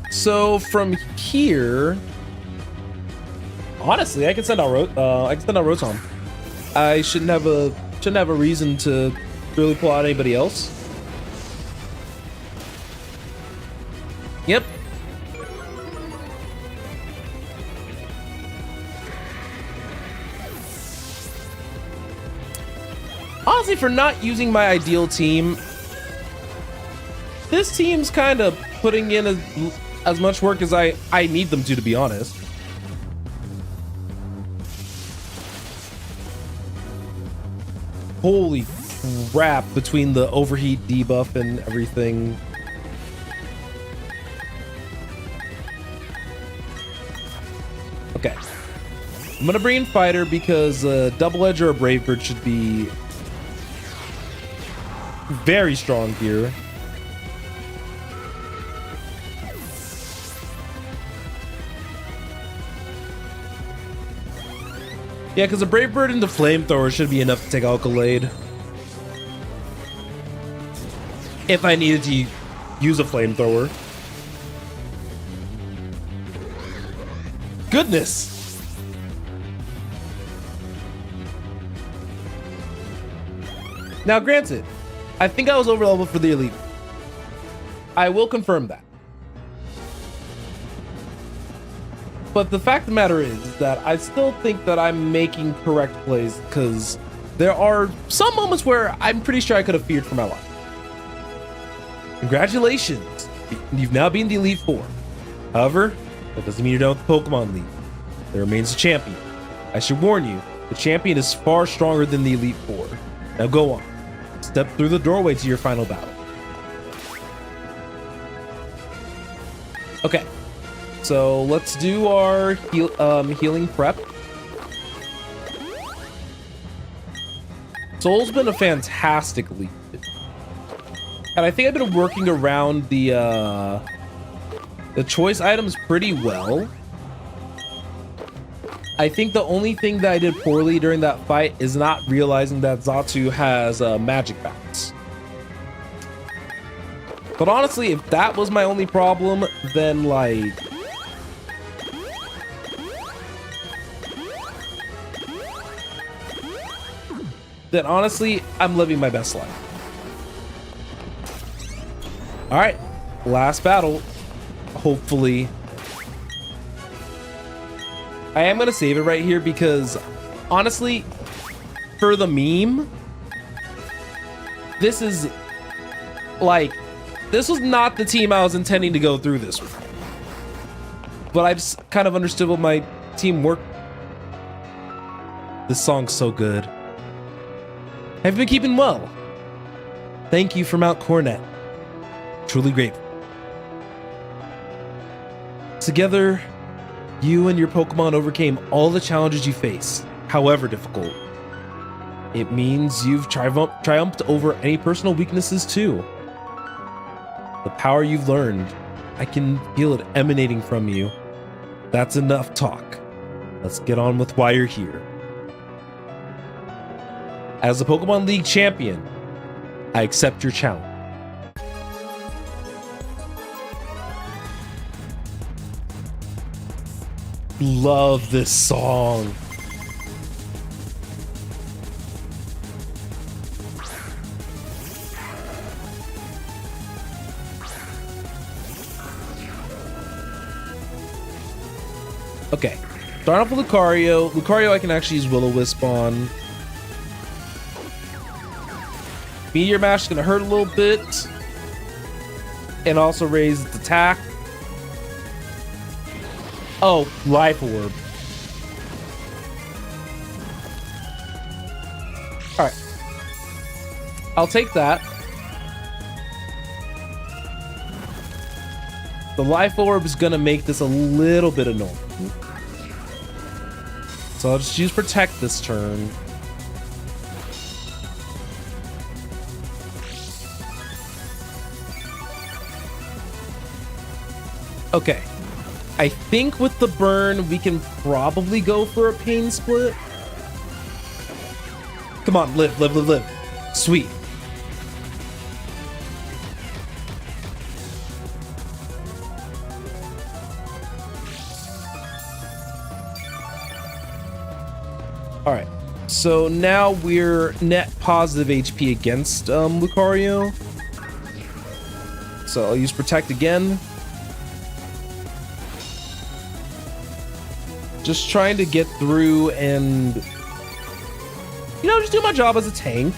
So from here, honestly, I can send out Rotom. I shouldn't have a reason to really pull out anybody else. Yep. Honestly, for not using my ideal team, this team's kind of putting in as much work as I need them to be honest. Holy crap, between the overheat debuff and everything. Okay. I'm gonna bring in Fighter because Double Edge or a Brave Bird should be very strong here. Yeah, because a Brave Bird and the Flamethrower should be enough to take Alkalade. If I needed to use a Flamethrower. Goodness! Now, granted, I think I was over leveled for the Elite. I will confirm that. But the fact of the matter is that I still think that I'm making correct plays because there are some moments where I'm pretty sure I could have feared for my life. Congratulations, you've now been the Elite Four. However, that doesn't mean you're done with the Pokemon League. There remains a champion. I should warn you, the champion is far stronger than the Elite Four. Now go on. Step through the doorway to your final battle. Okay. So let's do our healing prep. Soul's been a fantastic lead. And I think I've been working around the choice items pretty well. I think the only thing that I did poorly during that fight is not realizing that Xatu has magic bats. But honestly, if that was my only problem, then like... then honestly, I'm living my best life. All right, last battle. Hopefully. I am gonna save it right here because honestly, for the meme, this is like, this was not the team I was intending to go through this with. But I just kind of understood what my team worked. This song's so good. Have you been keeping well? Thank you for Mount Coronet. Truly grateful. Together, you and your Pokemon overcame all the challenges you faced, however difficult. It means you've triumphed over any personal weaknesses too. The power you've learned, I can feel it emanating from you. That's enough talk. Let's get on with why you're here. As the Pokemon League champion, I accept your challenge. Love this song. Okay, start off with Lucario. Lucario I can actually use Will-O-Wisp on. Meteor Mash is gonna hurt a little bit. And also raise its attack. Oh, Life Orb. Alright. I'll take that. The Life Orb is gonna make this a little bit annoying. So I'll just use Protect this turn. Okay. I think with the burn, we can probably go for a Pain Split. Come on, live, live, live, live. Sweet. All right. So now we're net positive HP against Lucario. So I'll use Protect again. Just trying to get through and, you know, just do my job as a tank.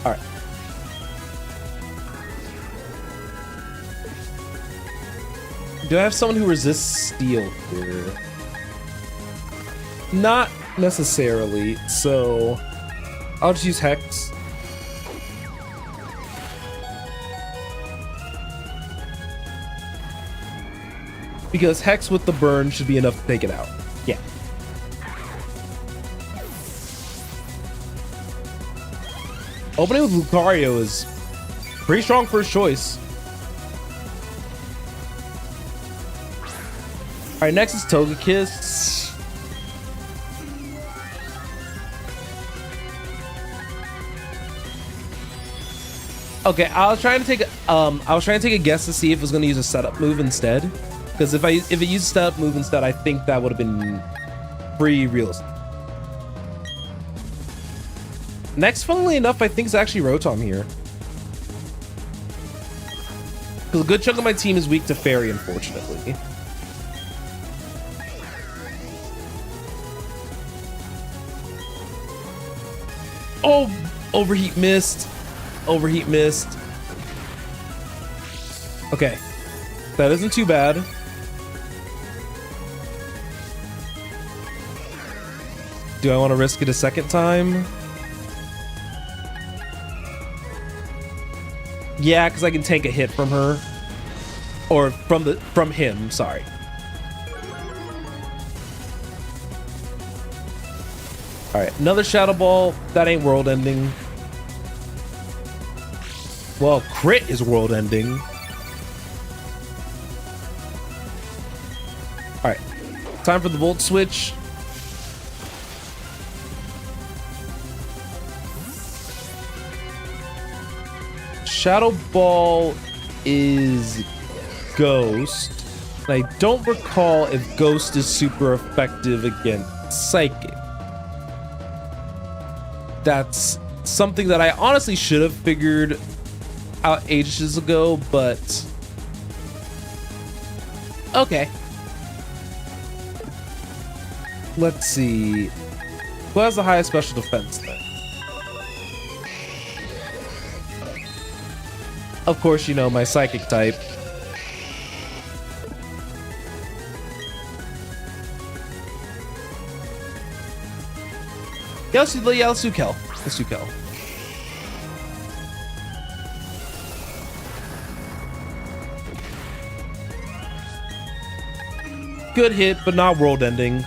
All right. Do I have someone who resists steel here? Not necessarily, so I'll just use Hex. because Hex with the burn should be enough to take it out. Yeah. Opening with Lucario is pretty strong first choice. All right, next is Togekiss. Okay, I was trying to take a guess to see if it was going to use a setup move instead, because if it used a setup move instead, I think that would have been pretty realistic. Next, funnily enough, I think it's actually Rotom here, because a good chunk of my team is weak to Fairy, unfortunately. Oh, overheat missed. Overheat missed. Okay, that isn't too bad. Do I want to risk it a second time? Yeah, because I can take a hit from her, or from him. Sorry. All right, another Shadow Ball. That ain't world ending. Well, crit is world ending. All right, time for the Volt Switch. Shadow Ball is Ghost. And I don't recall if Ghost is super effective against Psychic. That's something that I honestly should have figured out ages ago, but okay. Let's see. Who has the highest special defense then? Of course, you know, my psychic type. Yeah, let's do Kel. Let's do Kel. Good hit, but not world ending.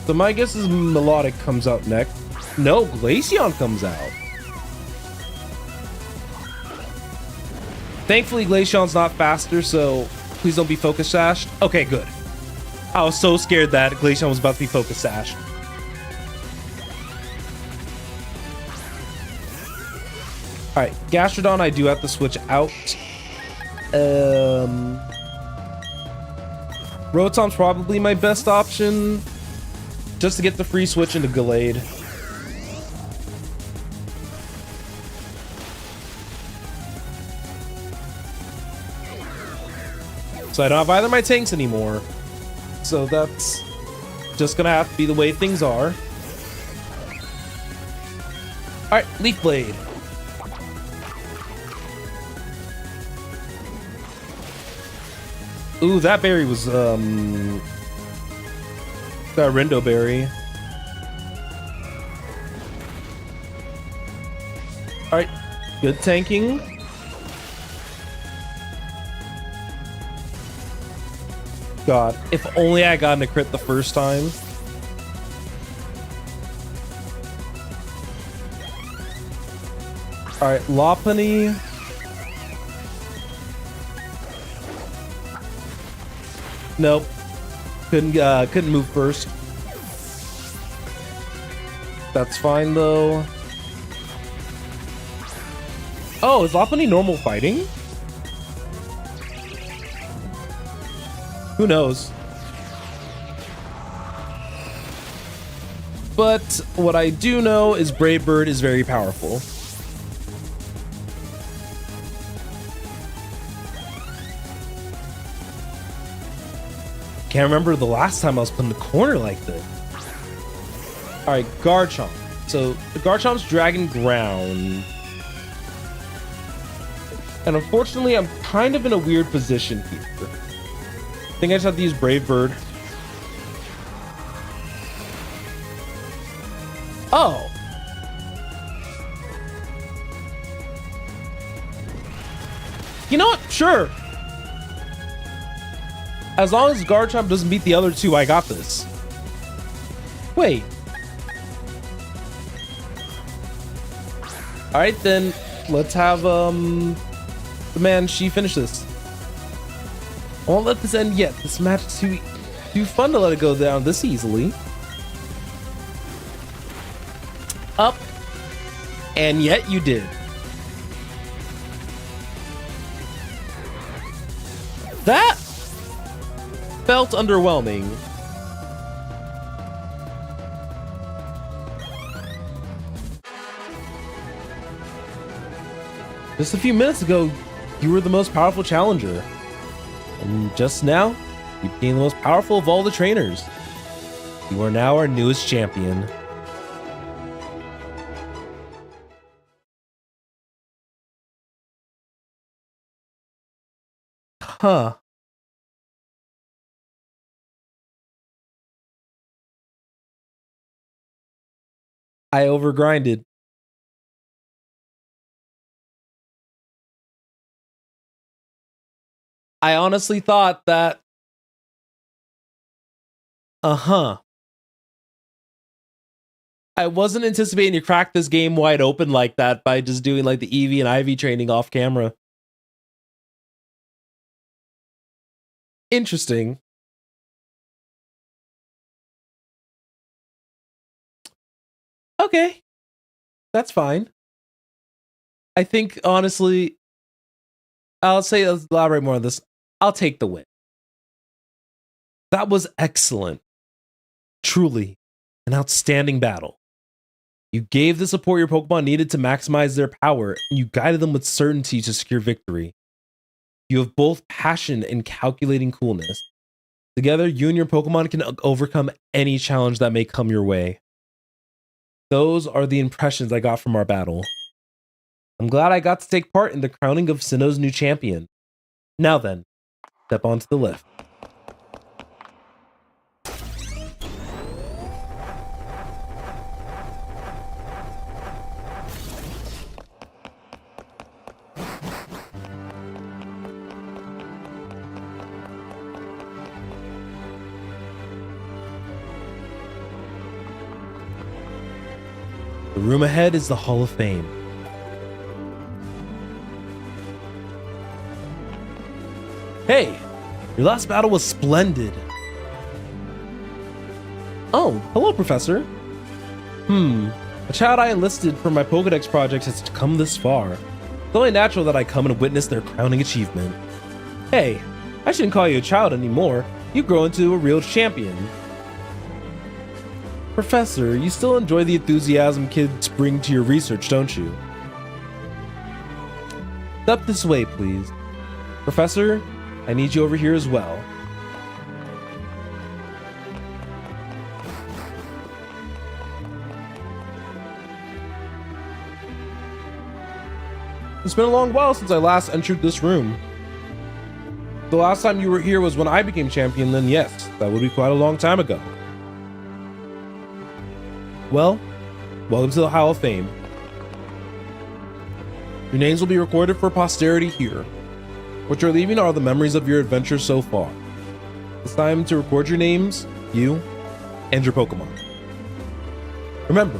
So my guess is Melodic comes out next. No, Glaceon comes out. Thankfully, Glaceon's not faster, so please don't be Focus Sashed. Okay, good. I was so scared that Glaceon was about to be Focus Sashed. All right, Gastrodon, I do have to switch out. Rotom's probably my best option, just to get the free switch into Gallade. So I don't have either of my tanks anymore. So that's just gonna have to be the way things are. All right, Leaf Blade. Ooh, that berry was that Rindo berry. All right, good tanking. God, if only I got a crit the first time. All right, Lopunny. Nope, couldn't move first. That's fine though. Oh, is Lopunny normal fighting? Who knows? But what I do know is Brave Bird is very powerful. Can't remember the last time I was put in the corner like this. All right, Garchomp. So the Garchomp's Dragon Ground. And unfortunately, I'm kind of in a weird position here. I think I just have to use Brave Bird. Oh. you know what? Sure. As long as Garchomp doesn't beat the other two, I got this. Wait. All right, then let's have the man she finish this. I won't let this end yet. This match is too fun to let it go down this easily. Up. And yet you did. That felt underwhelming. Just a few minutes ago, you were the most powerful challenger. And just now, you became the most powerful of all the trainers. You are now our newest champion. Huh. I overgrinded. I honestly thought that... I wasn't anticipating to crack this game wide open like that by just doing like the Eevee and IV training off camera. Interesting. Okay. That's fine. I think, honestly, let's elaborate more on this. I'll take the win. That was excellent. Truly, an outstanding battle. You gave the support your Pokemon needed to maximize their power, and you guided them with certainty to secure victory. You have both passion and calculating coolness. Together, you and your Pokemon can overcome any challenge that may come your way. Those are the impressions I got from our battle. I'm glad I got to take part in the crowning of Sinnoh's new champion. Now then, step onto the lift. The room ahead is the Hall of Fame. Hey, your last battle was splendid. Oh, hello, Professor. A child I enlisted for my Pokedex project has come this far. It's only natural that I come and witness their crowning achievement. Hey, I shouldn't call you a child anymore. You grow into a real champion. Professor, you still enjoy the enthusiasm kids bring to your research, don't you? Step this way, please. Professor, I need you over here as well. It's been a long while since I last entered this room. The last time you were here was when I became champion, then yes, that would be quite a long time ago. Well, welcome to the Hall of Fame. Your names will be recorded for posterity here. What you're leaving are the memories of your adventure so far. It's time to record your names, you, and your Pokemon. Remember,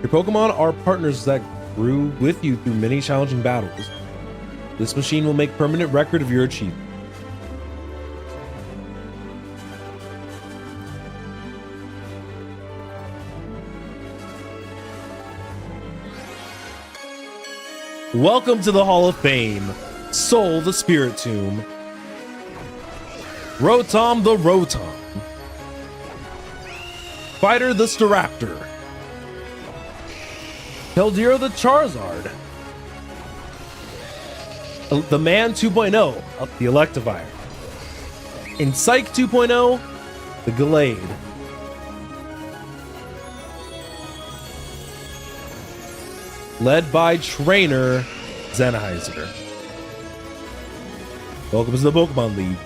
your Pokemon are partners that grew with you through many challenging battles. This machine will make permanent record of your achievement. Welcome to the Hall of Fame, Soul the Spiritomb, Rotom the Rotom, Fighter the Staraptor, Keldeo the Charizard, the Man 2.0 of the Electivire, and Psych 2.0, the Gallade. Led by trainer Sennheiser. Welcome to the Pokemon League.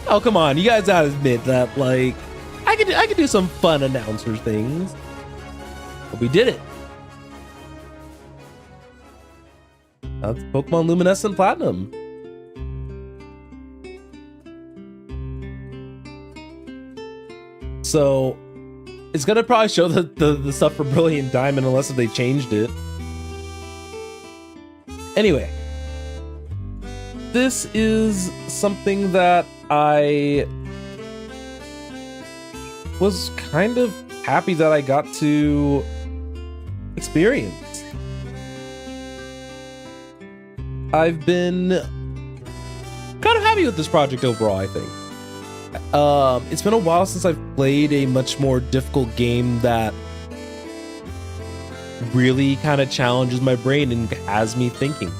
Oh, come on, you guys gotta admit that, like, I could do some fun announcer things. But we did it. That's Pokemon Luminescent Platinum. So it's gonna probably show the stuff for Brilliant Diamond unless if they changed it. Anyway, this is something that I was kind of happy that I got to experience. I've been kind of happy with this project overall, I think. It's been a while since I've played a much more difficult game that really kind of challenges my brain and has me thinking.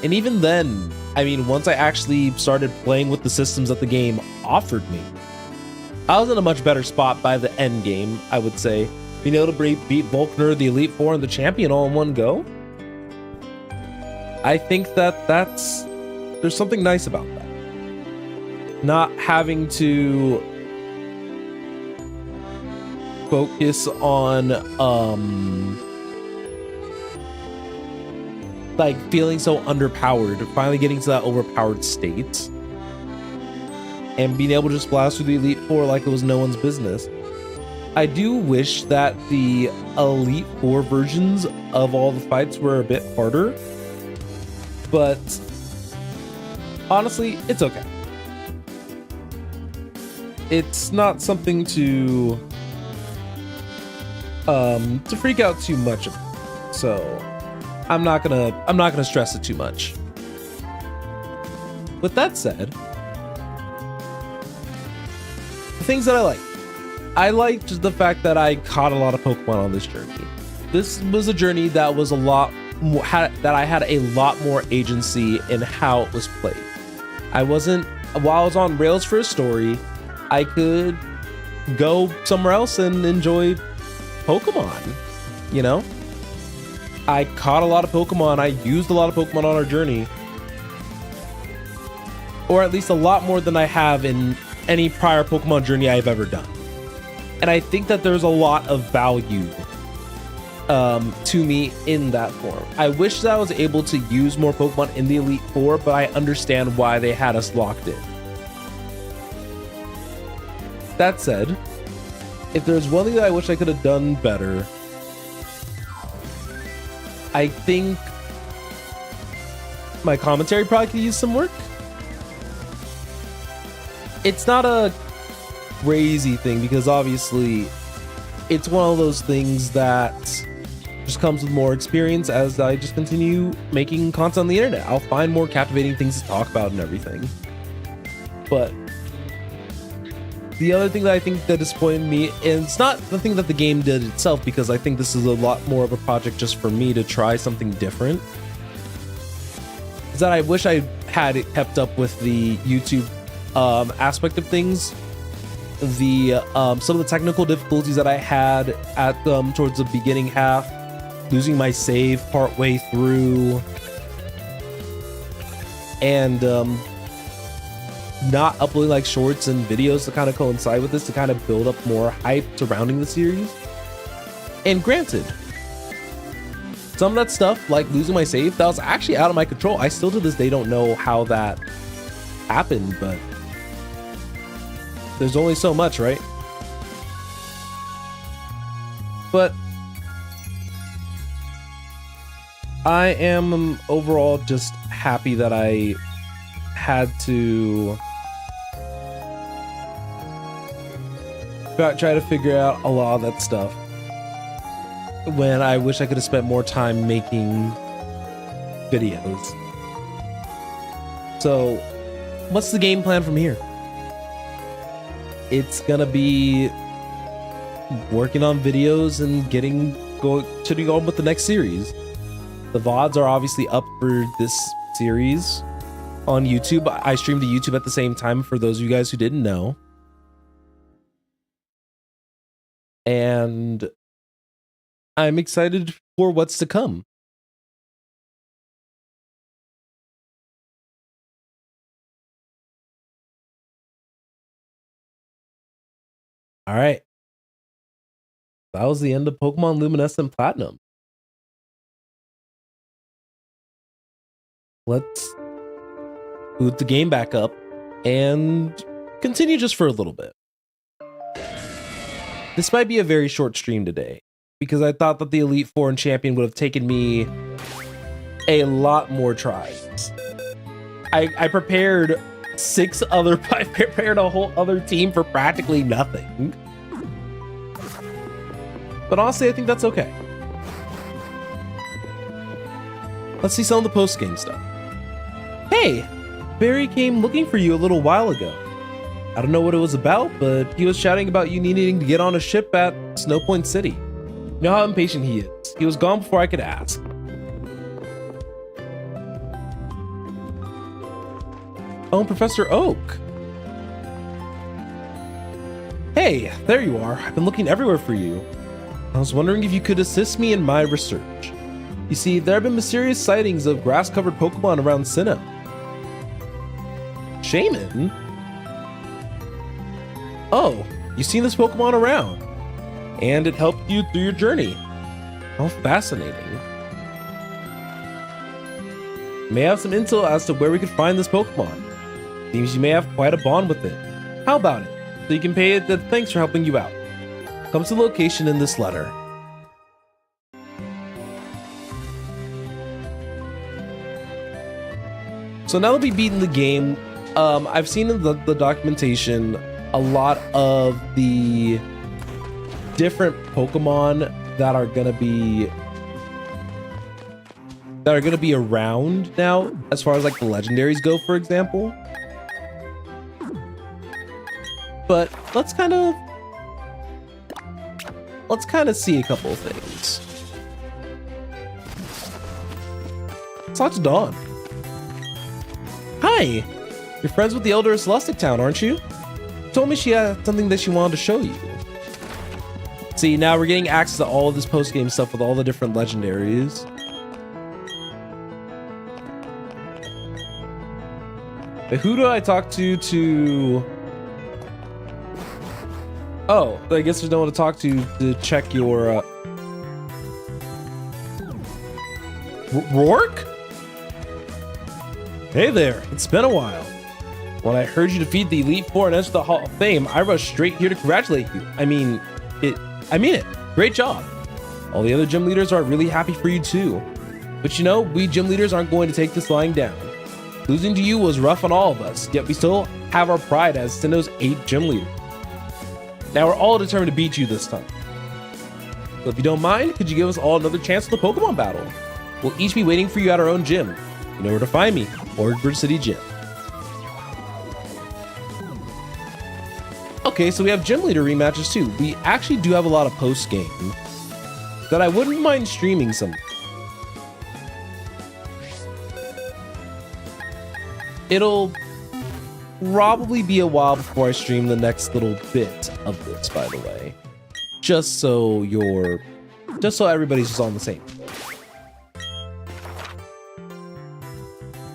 And even then, I mean, once I actually started playing with the systems that the game offered me, I was in a much better spot by the end game, I would say. Being able to beat Volkner, the Elite Four, and the Champion all in one go. I think that there's something nice about that. Not having to focus on like feeling so underpowered, finally getting to that overpowered state and being able to just blast through the Elite Four like it was no one's business. I do wish that the Elite Four versions of all the fights were a bit harder, but honestly, it's okay. It's not something to freak out too much about. So I'm not gonna stress it too much. With that said, the things that I liked the fact that I caught a lot of Pokemon on this journey. This was a journey that was a lot more, that I had a lot more agency in how it was played. I wasn't, while I was on rails for a story, I could go somewhere else and enjoy Pokemon, you know? I caught a lot of Pokemon. I used a lot of Pokemon on our journey. Or at least a lot more than I have in any prior Pokemon journey I've ever done. And I think that there's a lot of value to me in that form. I wish that I was able to use more Pokemon in the Elite Four, but I understand why they had us locked in. That said, if there's one thing that I wish I could have done better, I think my commentary probably could use some work. It's not a crazy thing because obviously it's one of those things that just comes with more experience as I just continue making content on the internet. I'll find more captivating things to talk about and everything. But the other thing that I think that disappointed me, and it's not the thing that the game did itself, because I think this is a lot more of a project just for me to try something different, is that I wish I had kept up with the YouTube aspect of things. The some of the technical difficulties that I had at towards the beginning half, losing my save partway through, and not uploading like shorts and videos to kind of coincide with this, to kind of build up more hype surrounding the series. And granted, some of that stuff, like losing my save, that was actually out of my control. I still to this day don't know how that happened, but there's only so much, right? But I am overall just happy that I had to try to figure out a lot of that stuff when I wish I could have spent more time making videos. So what's the game plan from here? It's gonna be working on videos and getting going with the next series. The VODs are obviously up for this series on YouTube. I stream to YouTube at the same time, for those of you guys who didn't know. And I'm excited for what's to come. All right. That was the end of Pokemon Luminescent Platinum. let's boot the game back up and continue just for a little bit. This might be a very short stream today because I thought that the Elite Four and Champion would have taken me a lot more tries. I prepared I prepared a whole other team for practically nothing. But honestly, I think that's okay. Let's see some of the post-game stuff. Hey, Barry came looking for you a little while ago. I don't know what it was about, but he was shouting about you needing to get on a ship at Snow Point City. You know how impatient he is. He was gone before I could ask. Oh, Professor Oak. Hey, there you are. I've been looking everywhere for you. I was wondering if you could assist me in my research. You see, there have been mysterious sightings of grass-covered Pokemon around Sinnoh. Shaman? Oh, you've seen this Pokemon around, and it helped you through your journey. How fascinating. May have some intel as to where we could find this Pokemon. Seems you may have quite a bond with it. How about it? So you can pay it the thanks for helping you out. Come to the location in this letter. So now that we've beaten the game, I've seen in the documentation a lot of the different Pokemon that are gonna be around now, as far as like the legendaries go, for example. But let's kind of see a couple of things. Let's talk to Dawn. Hi, you're friends with the Elder of Celestic Town, aren't you? Told me she had something that she wanted to show you. See, now we're getting access to all of this post-game stuff with all the different legendaries. But who do I talk to... Oh, I guess there's no one to talk to check your... Rourke? Hey there, it's been a while. When I heard you defeat the Elite Four and enter the Hall of Fame, I rushed straight here to congratulate you. I mean it. Great job. All the other gym leaders are really happy for you too. But you know, we gym leaders aren't going to take this lying down. Losing to you was rough on all of us, yet we still have our pride as Sinnoh's 8th gym leader. Now we're all determined to beat you this time. So if you don't mind, could you give us all another chance at the Pokemon battle? We'll each be waiting for you at our own gym. You know where to find me, Orangeburg City Gym. Okay, so we have gym leader rematches too. We actually do have a lot of post-game that I wouldn't mind streaming some. It'll probably be a while before I stream the next little bit of this, by the way. Just so everybody's just on the same.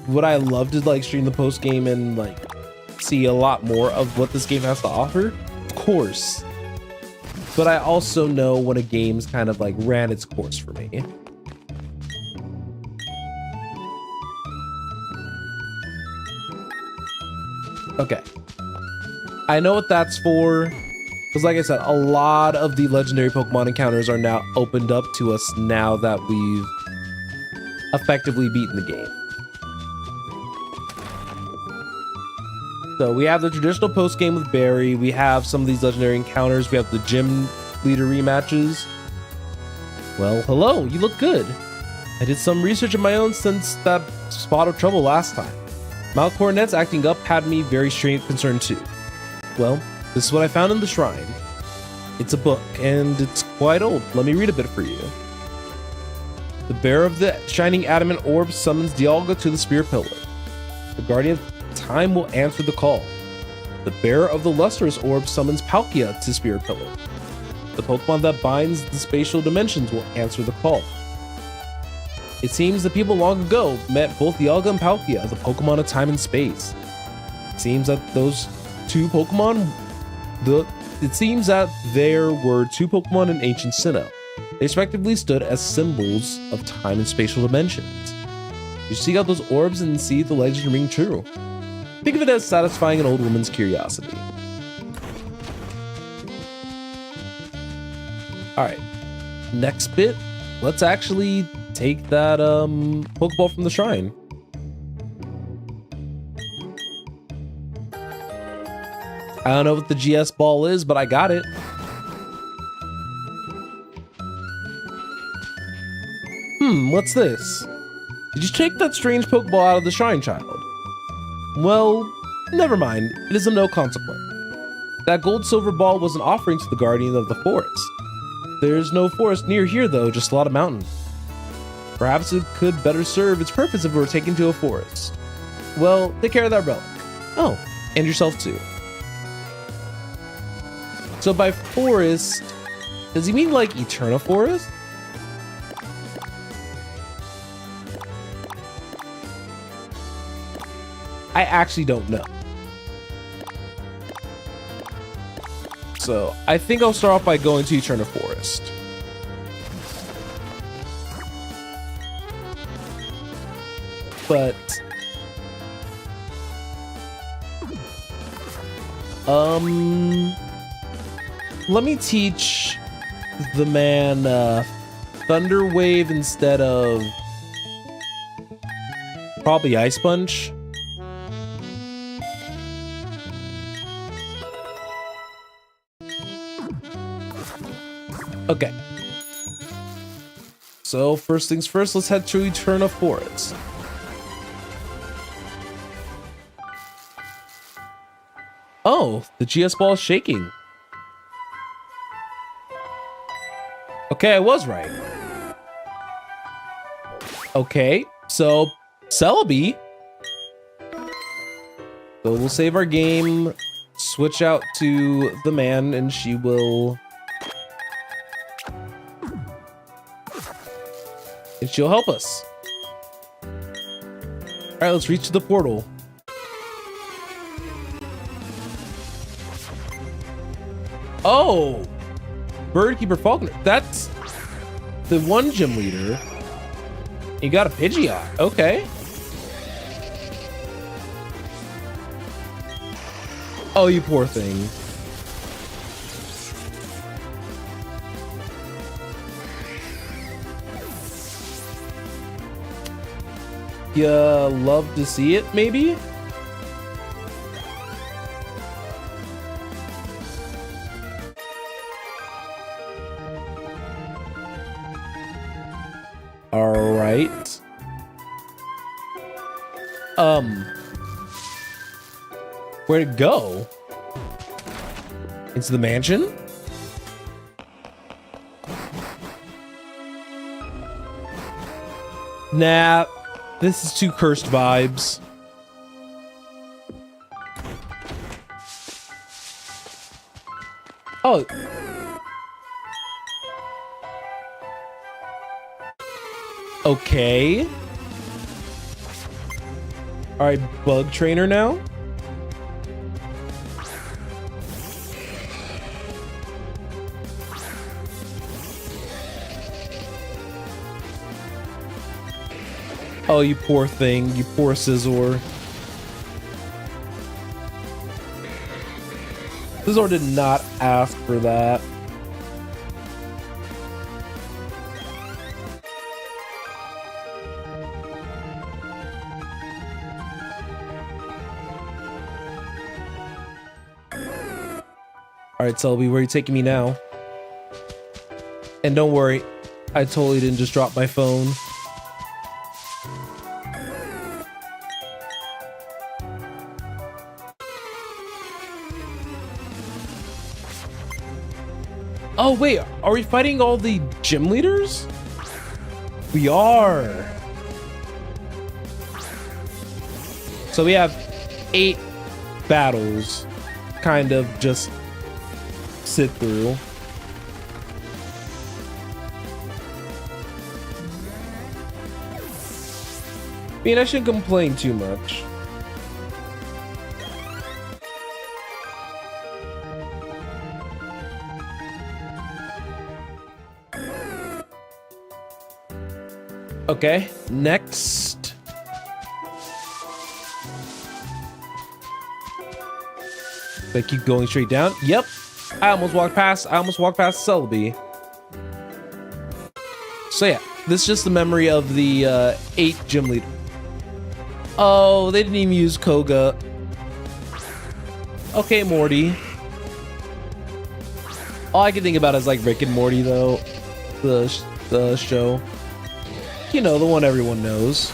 Would I love to like stream the post game and like see a lot more of what this game has to offer? Of course. But I also know when a game's kind of like ran its course for me. Okay. I know what that's for. Because like I said, a lot of the legendary Pokemon encounters are now opened up to us now that we've effectively beaten the game. So we have the traditional post game with Barry. We have some of these legendary encounters. We have the gym leader rematches. Well, hello, you look good. I did some research of my own since that spot of trouble last time. Malcornet's acting up had me very concerned too. Well, this is what I found in the shrine. It's a book, and it's quite old. Let me read a bit for you. The bearer of the shining adamant orb summons Dialga to the Spirit Pillar. The guardian of time will answer the call. The bearer of the lustrous orb summons Palkia to Spirit Pillar. The Pokemon that binds the spatial dimensions will answer the call. It seems the people long ago met both Dialga and Palkia, the Pokemon of time and space. It seems that there were two Pokemon in ancient Sinnoh. They respectively stood as symbols of time and spatial dimensions. You seek out those orbs and see the legend ring true. Think of it as satisfying an old woman's curiosity. All right, next bit. Let's actually take that Pokeball from the shrine. I don't know what the GS ball is, but I got it. What's this? Did you take that strange Pokeball out of the shrine, child? Well, never mind. It is of no consequence. That gold-silver ball was an offering to the guardian of the forest. There's no forest near here, though, just a lot of mountain. Perhaps it could better serve its purpose if it were taken to a forest. Well, take care of that relic. Oh, and yourself too. So by forest, does he mean like Eterna Forest? I actually don't know. So I think I'll start off by going to Eterna Forest. But let me teach the man Thunder Wave instead of probably Ice Punch. Okay. So first things first, let's head to Eterna Forest. Oh, the GS ball is shaking. Okay, I was right. Okay, so Celebi. So we'll save our game, switch out to the man, and she will... and she'll help us. All right, let's reach the portal. Oh, Birdkeeper Falconer. That's the one gym leader. You got a Pidgeot. Okay. Oh, you poor thing. You love to see it, maybe? All right. Where'd it go? Into the mansion? Nah, this is too cursed vibes. Oh. Okay. All right, bug trainer now. Oh, you poor thing. You poor Scizor. Scizor did not ask for that. All right, Selby, where are you taking me now? And don't worry, I totally didn't just drop my phone. Oh, wait, are we fighting all the gym leaders? We are. So we have 8 battles, kind of just sit through. I mean, I shouldn't complain too much. Okay, next They keep going straight down. Yep. I almost walked past Celebi. So yeah, this is just the memory of the 8 gym leader. Oh, they didn't even use Koga. Okay, Morty. All I can think about is like Rick and Morty though. The show. You know, the one everyone knows.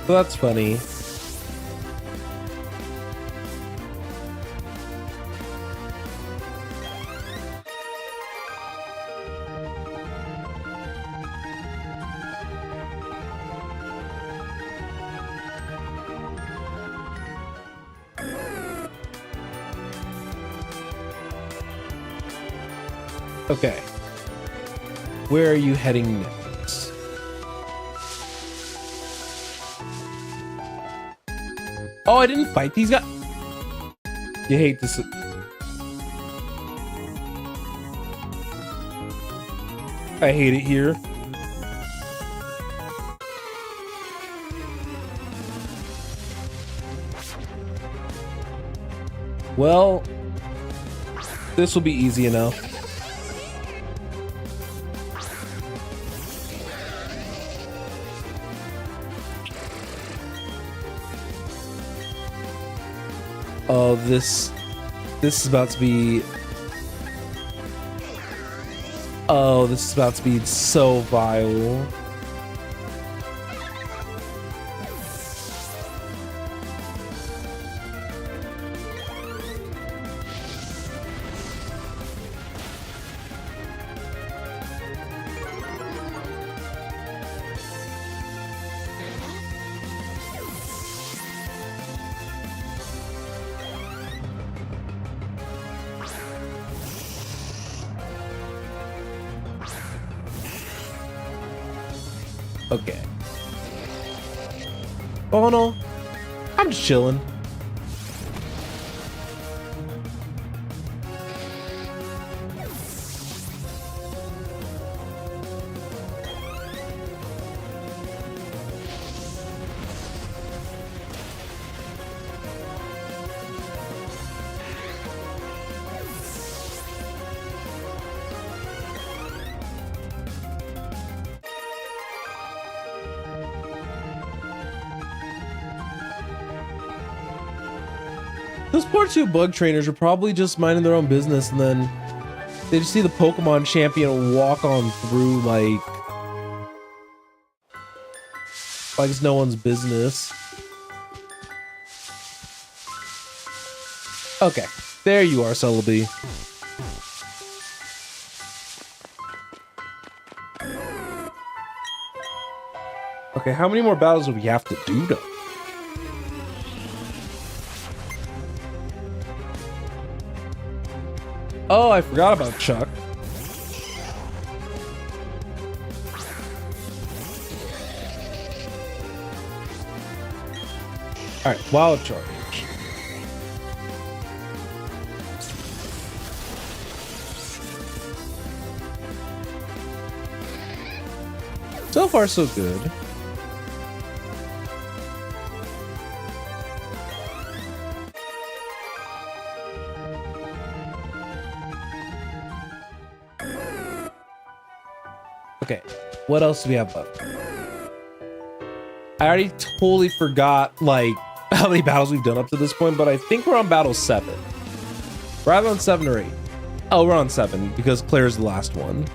So that's funny. Okay. Where are you heading next? Oh, I didn't fight these guys. You hate this. I hate it here. Well, this will be easy enough. Oh, this is about to be. Oh, this is about to be so vile. Okay. Oh no, I'm just chilling. Those poor 2 bug trainers are probably just minding their own business, and then they just see the Pokemon champion walk on through like it's no one's business. Okay, there you are, Celebi. Okay, how many more battles do we have to do though? Oh, I forgot about Chuck. All right, wild charge. So far, so good. Okay, what else do we have left? I already totally forgot like how many battles we've done up to this point, but I think we're on battle 7. We're either on 7 or 8. Oh, we're on 7 because Claire's the last one.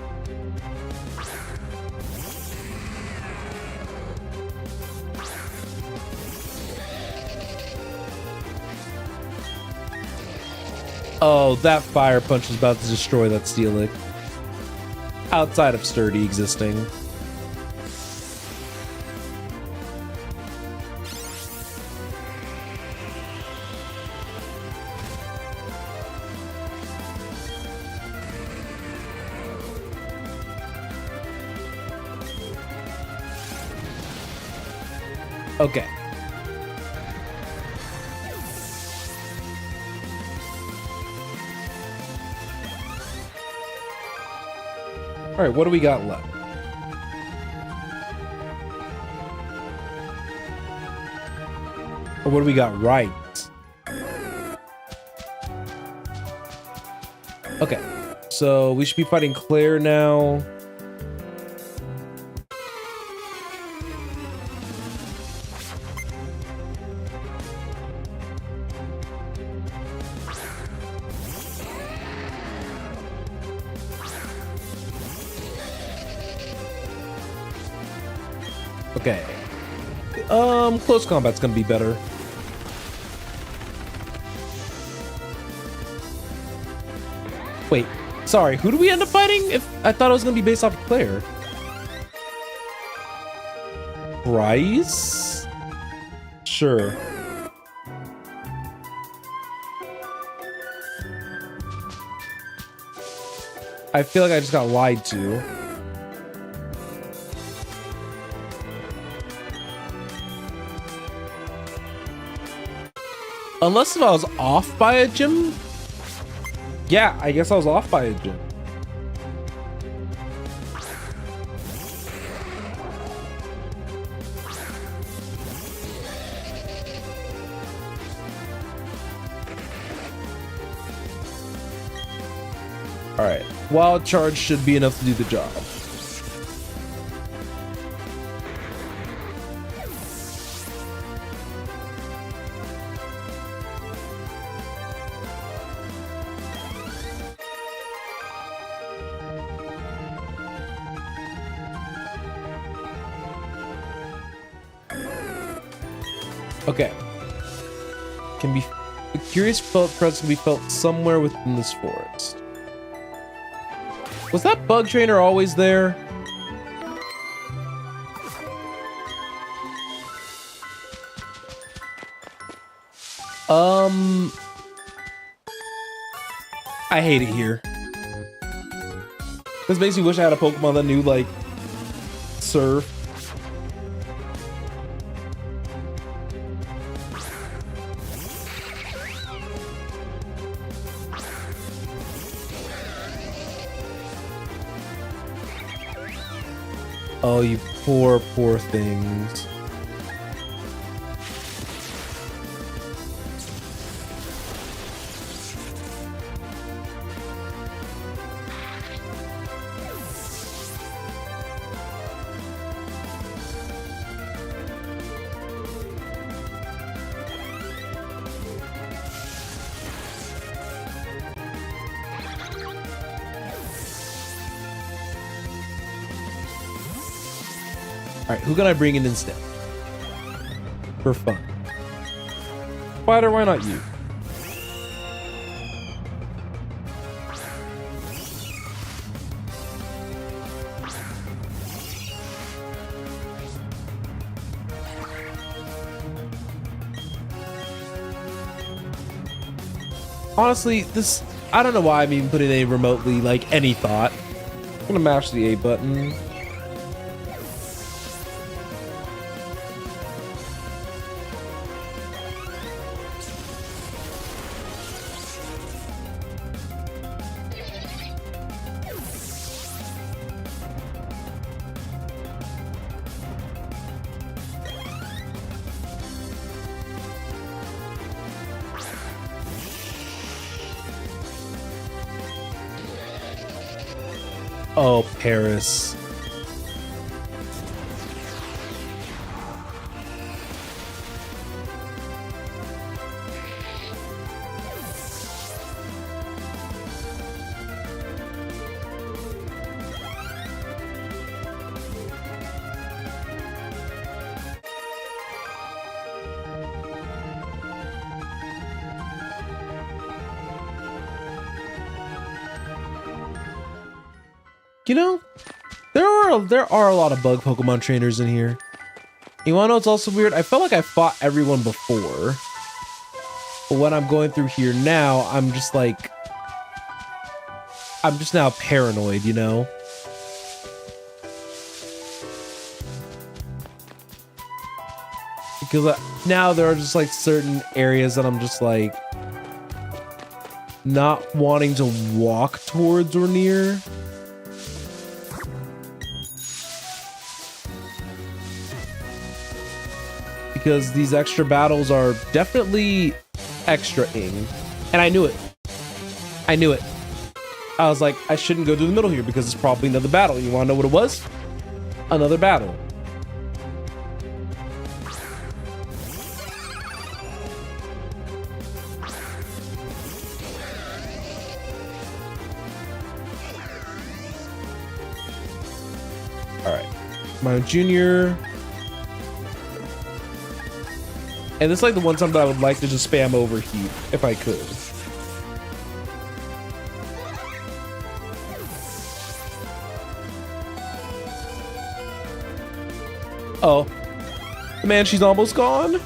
Oh, that fire punch is about to destroy that Steelix. Outside of sturdy existing. Okay. All right, what do we got left? Or what do we got right? Okay, so we should be fighting Claire now. Okay. Close combat's gonna be better. Wait, sorry, who do we end up fighting? If I thought it was gonna be based off of Claire. Bryce? Sure. I feel like I just got lied to. Unless if I was off by a gym. Yeah, I guess I was off by a gym. All right, wild charge should be enough to do the job. Okay. Can be a curious presence can be felt somewhere within this forest. Was that bug trainer always there? I hate it here. This makes me wish I had a Pokemon that knew like surf. Oh, you poor, poor things. All right, who can I bring in instead? For fun. Spider, why not you? Honestly, this, I don't know why I'm even putting a remotely, like, any thought. I'm gonna mash the A button. Oh, Paris. You know, there are a lot of bug Pokemon trainers in here. You wanna know what's also weird? I felt like I fought everyone before. But when I'm going through here now, I'm just like, I'm just now paranoid, you know? Because now there are just like certain areas that I'm just like not wanting to walk towards or near. because these extra battles are definitely extra-ing. And I knew it. I knew it. I was like, I shouldn't go through the middle here because it's probably another battle. You want to know what it was? Another battle. All right. My junior. And this is like the one time that I would like to just spam overheat if I could. Oh, man, she's almost gone.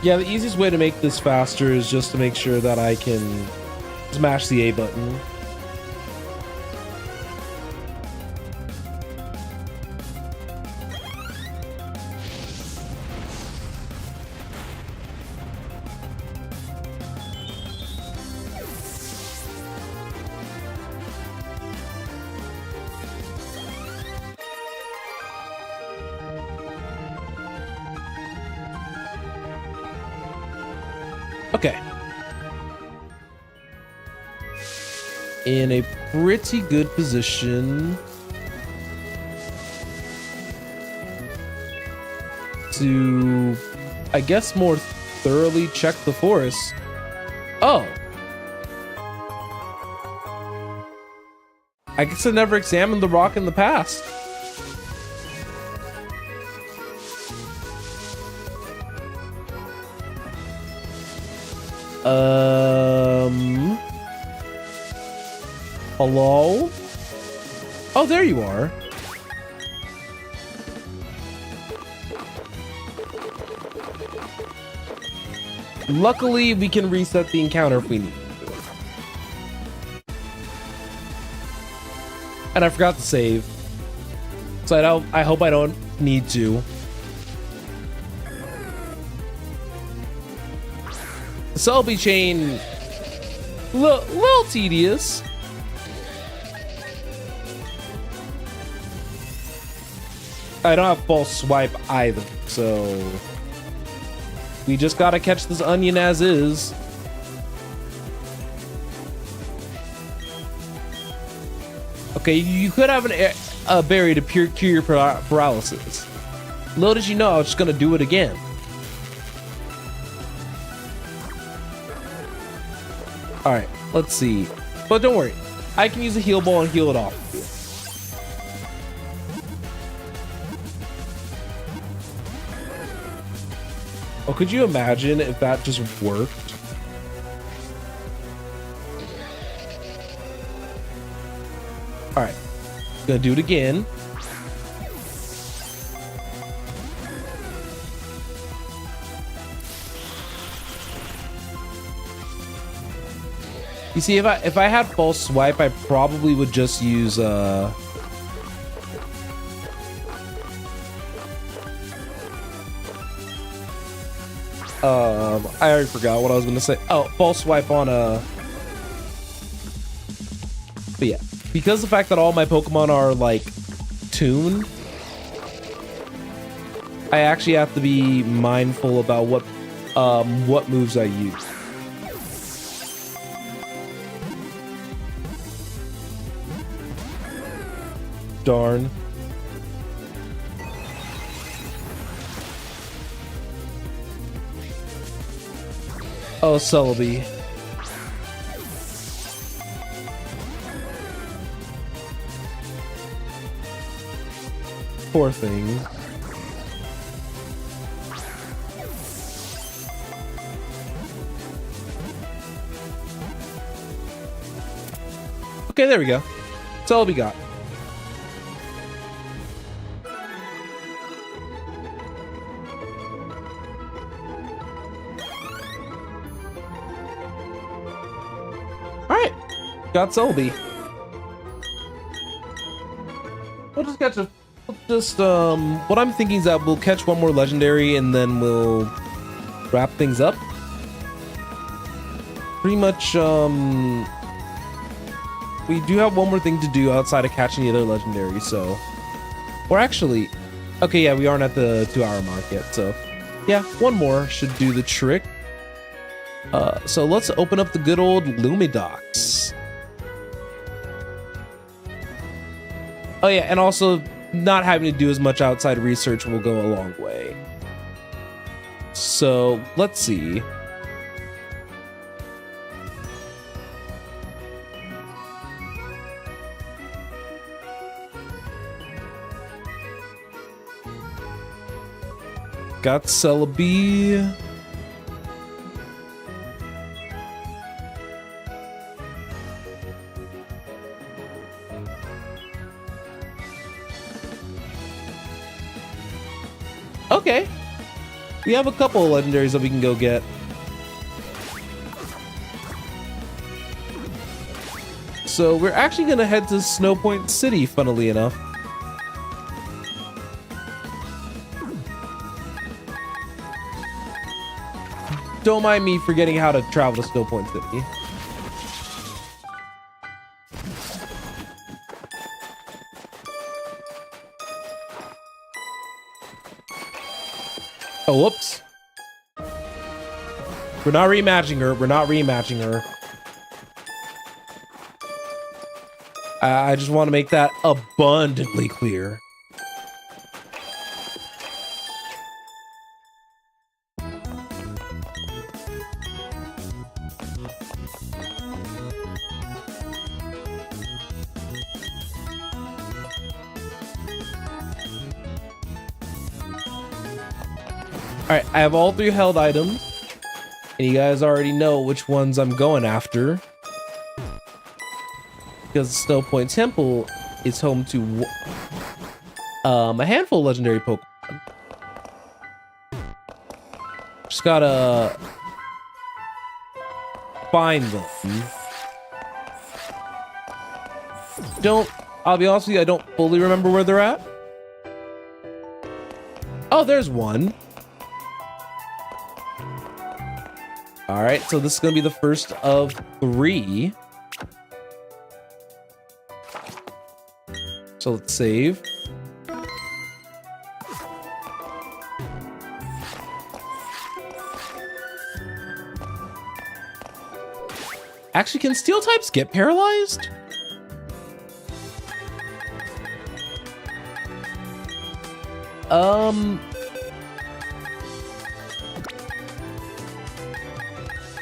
Yeah, the easiest way to make this faster is just to make sure that I can smash the A button. Okay. In a pretty good position to, I guess, more thoroughly check the forest. Oh. I guess I never examined the rock in the past. Hello? Oh, there you are. Luckily, we can reset the encounter if we need. And I forgot to save. So I hope I don't need to. The Selby chain, little tedious. I don't have false swipe either, so we just gotta catch this onion as is. Okay, you could have a berry to cure your paralysis. Little did you know I was just gonna do it again. All right, let's see. But don't worry, I can use a heal ball and heal it off. Oh, could you imagine if that just worked? All right, gonna do it again. You see, if I had false swipe, I probably would just use I already forgot what I was gonna say. Oh, false swipe on but yeah, because the fact that all my Pokemon are like tuned, I actually have to be mindful about what moves I use. Darn. Oh, Celebi. Poor thing. Okay, there we go. That's all we got. Alright. Got Selby. We'll just catch what I'm thinking is that we'll catch one more legendary and then we'll wrap things up. Pretty much, we do have one more thing to do outside of catching the other legendary, so. Or actually, okay, yeah, we aren't at the 2-hour mark yet, so. Yeah, one more should do the trick. So let's open up the good old Lumidocs. Oh yeah, and also not having to do as much outside research will go a long way. So let's see. Got Celebi. Okay. We have a couple of legendaries that we can go get. So we're actually gonna head to Snow Point City, funnily enough. Don't mind me forgetting how to travel to Snow Point City. Oh, whoops. We're not rematching her. We're not rematching her. I just want to make that abundantly clear. Alright, I have all 3 held items, and you guys already know which ones I'm going after. Because Snow Point Temple is home to a handful of legendary Pokemon. Just gotta find them. I'll be honest with you, I don't fully remember where they're at. Oh, there's one. All right, so this is gonna be the first of 3. So let's save. Actually, can steel types get paralyzed?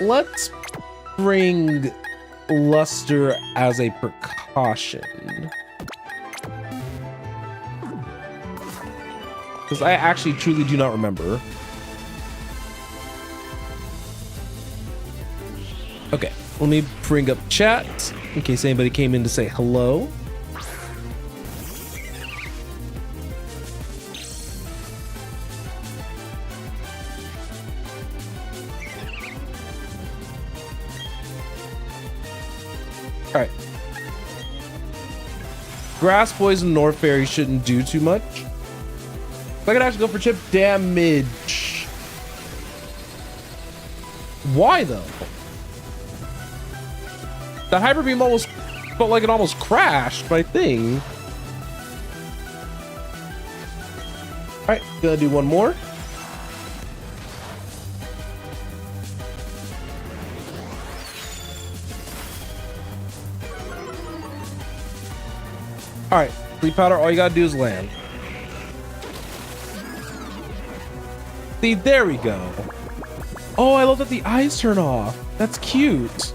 Let's bring Luster as a precaution. Because I actually truly do not remember. Okay, let me bring up chat in case anybody came in to say hello. All right. Grass Poison North Fairy shouldn't do too much. I could actually go for chip damage. Why though? That Hyper Beam almost felt like it almost crashed my thing. Alright, gonna do one more. Alright, Sleep Powder, all you gotta do is land. See, there we go. Oh, I love that the eyes turn off. That's cute.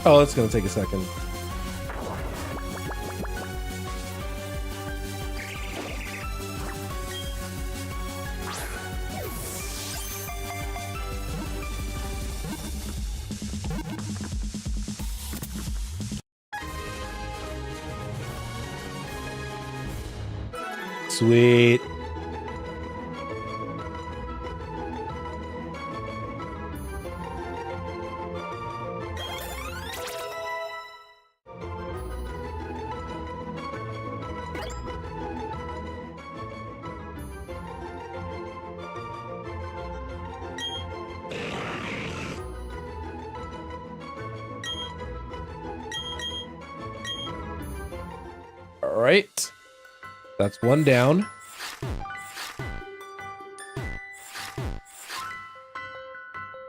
Oh, it's gonna take a second. Sweet. All right. That's one down.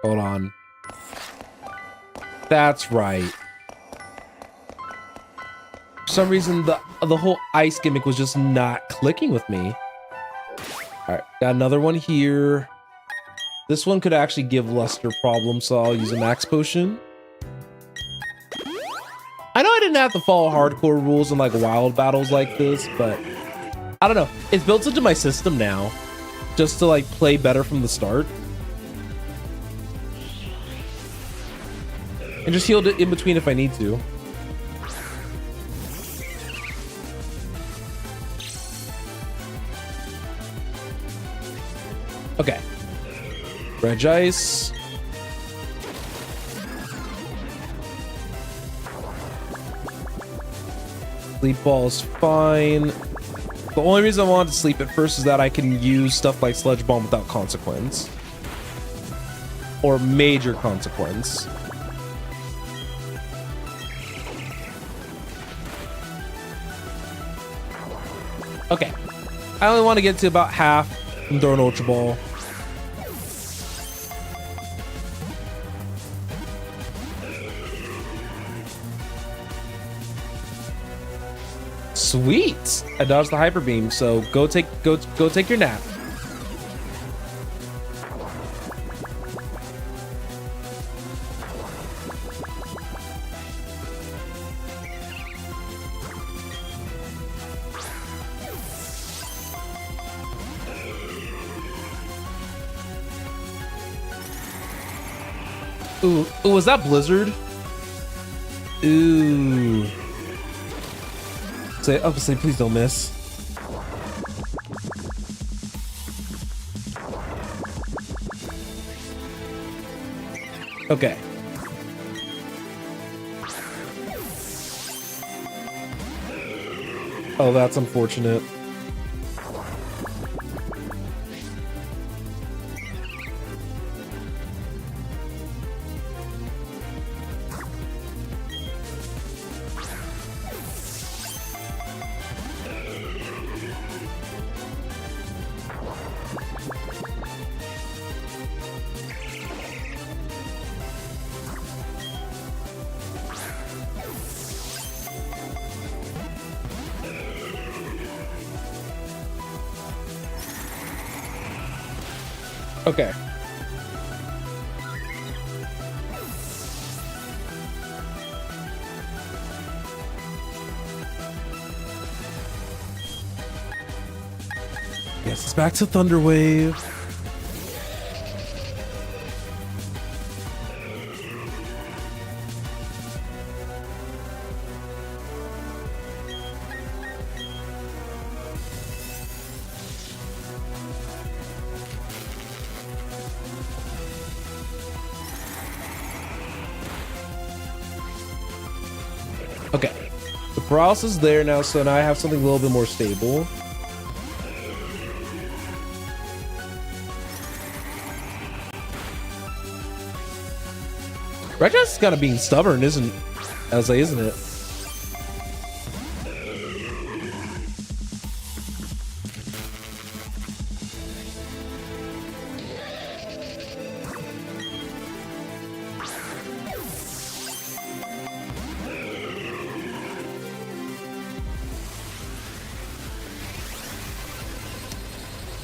Hold on. That's right. For some reason, the whole ice gimmick was just not clicking with me. All right, got another one here. This one could actually give Luster problems, so I'll use a max potion. I know I didn't have to follow hardcore rules in like wild battles like this, but I don't know. It's built into my system now, just to like play better from the start. And just heal it in between if I need to. Okay. Reg Ice. Sleep Ball is fine. The only reason I wanted to sleep at first is that I can use stuff like Sludge Bomb without consequence. Or major consequence. Okay. I only want to get to about half and throw an Ultra Ball. Sweet! I dodged the Hyper Beam, so go take your nap. Ooh, was that Blizzard? Ooh. Say, please don't miss. Okay. Oh, that's unfortunate. Okay. Yes, it's back to Thunder Wave. Okay, the paralysis is there now, so now I have something a little bit more stable. Regice is kind of being stubborn, isn't it?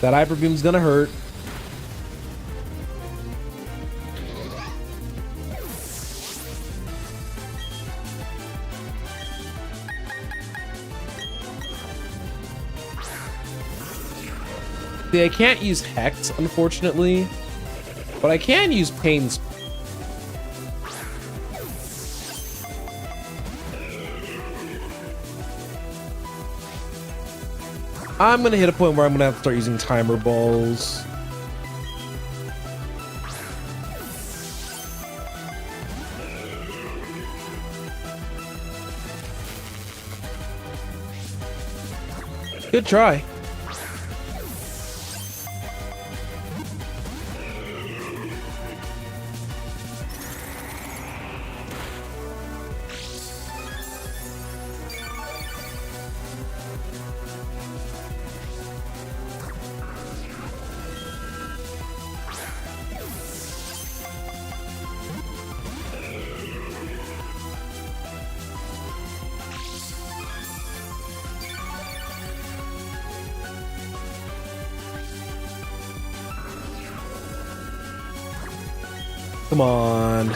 That Hyper Beam's gonna hurt. See, I can't use Hex, unfortunately, but I can use Pain's. I'm gonna hit a point where I'm gonna have to start using timer balls. Good try. Come on.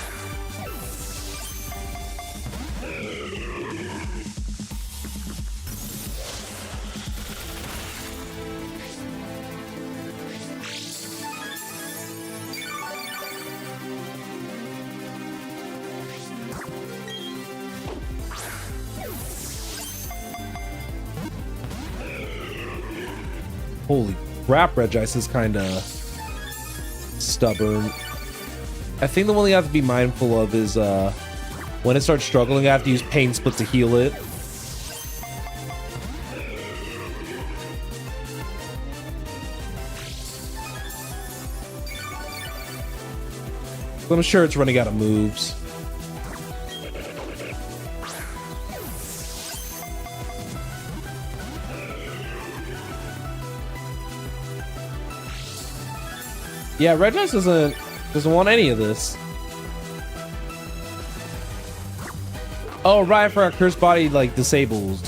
Holy crap, Regice is kind of stubborn. I think the one you have to be mindful of is when it starts struggling, I have to use Pain Split to heal it. I'm sure it's running out of moves. Yeah, Regice doesn't want any of this. Oh, right, for our cursed body, like, disables.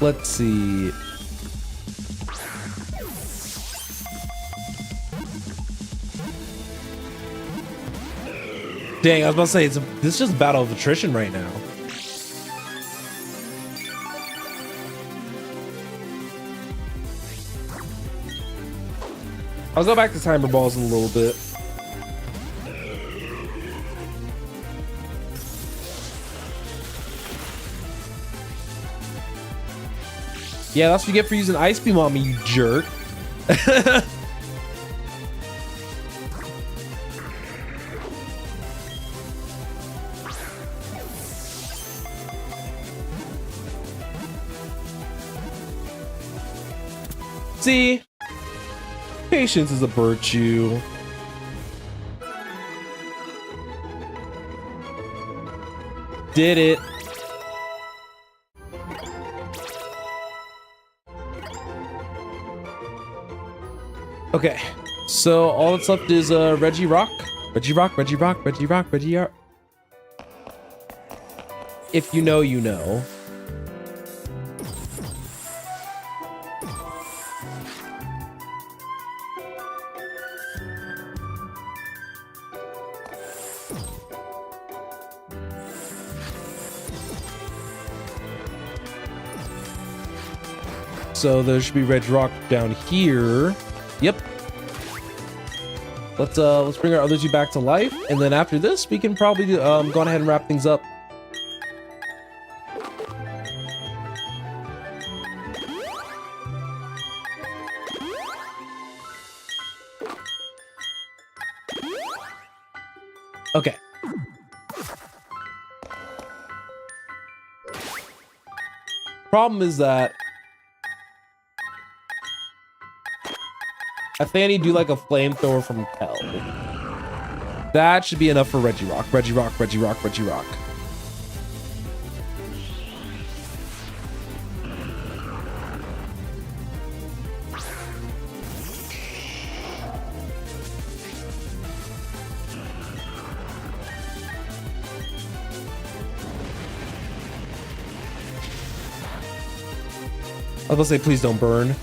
Let's see. Dang, I was about to say, this is just a battle of attrition right now. I'll go back to timer balls in a little bit. Yeah, that's what you get for using Ice Beam on me, you jerk. See? Patience is a virtue. Did it. Okay, so all that's left is Regirock. Regirock. If you know, you know. So there should be Regirock down here. Yep. Let's bring our other two back to life, and then after this, we can probably go ahead and wrap things up. Okay. Problem is that I think I need to do like a flamethrower from Kel. That should be enough for Regirock. Regirock. I was gonna say, please don't burn.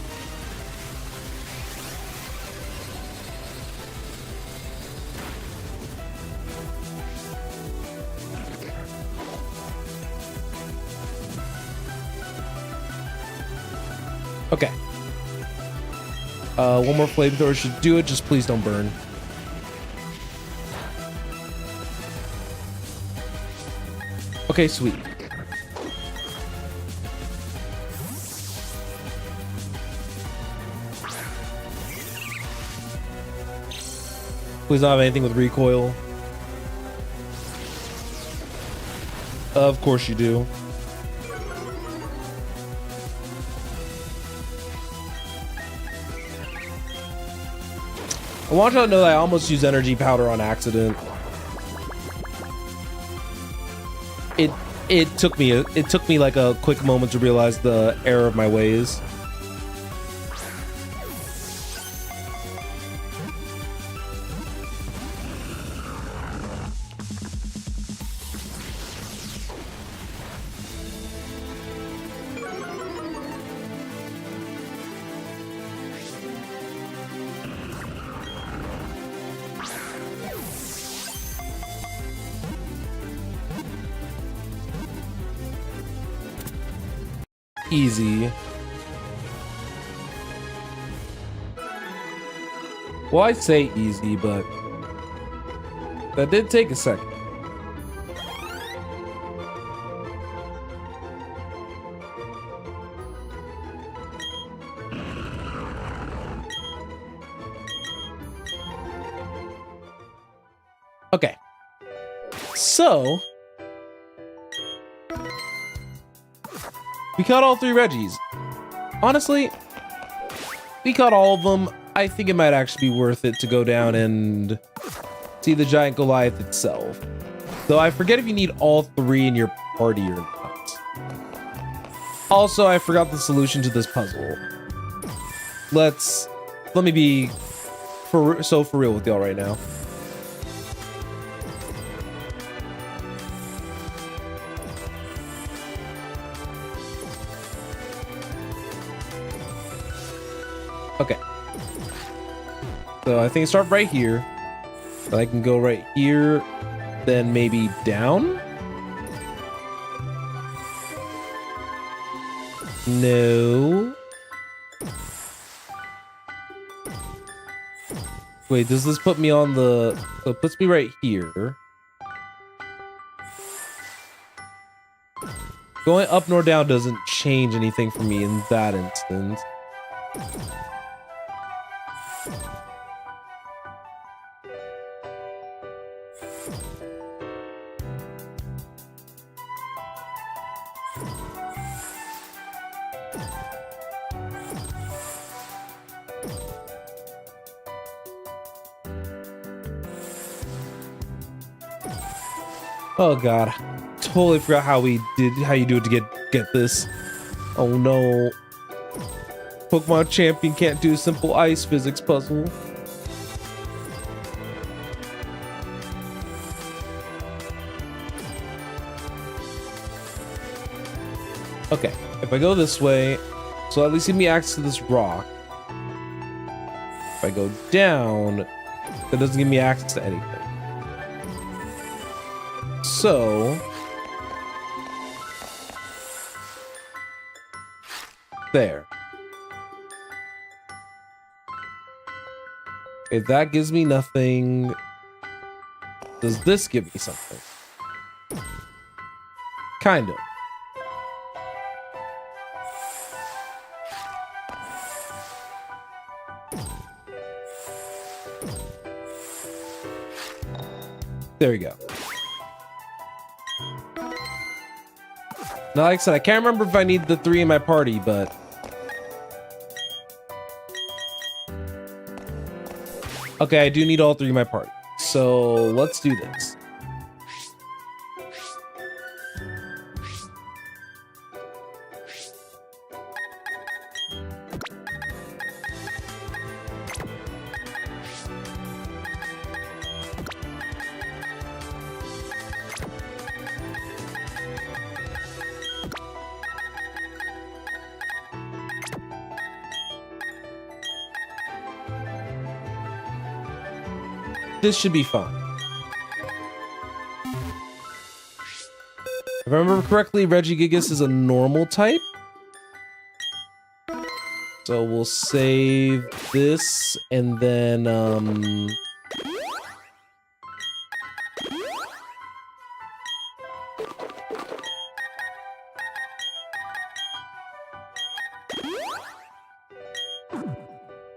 Okay. One more flamethrower should do it. Just please don't burn. Okay, sweet. Please don't have anything with recoil. Of course you do. I want you to know that I almost used energy powder on accident. It took me like a quick moment to realize the error of my ways. Easy. Well, I say easy, but that did take a second. Okay. So we caught all 3 Reggies. Honestly, we caught all of them. I think it might actually be worth it to go down and see the giant Goliath itself. Though I forget if you need all 3 in your party or not. Also, I forgot the solution to this puzzle. Let me be for real with y'all right now. Okay. So I think I start right here. I can go right here, then maybe down? No. Wait, does this put me on the... So it puts me right here. Going up nor down doesn't change anything for me in that instance. Oh god, totally forgot how you do it to get this. Oh no. Pokemon Champion can't do a simple ice physics puzzle. Okay, if I go this way, so at least give me access to this rock. If I go down, that doesn't give me access to anything. So there. If that gives me nothing, does this give me something? Kind of. There we go. Now, like I said, I can't remember if I need the 3 in my party, but... Okay, I do need all 3 in my party. So, let's do this. this should be fun. If I remember correctly, Regigigas is a normal type. So we'll save this and then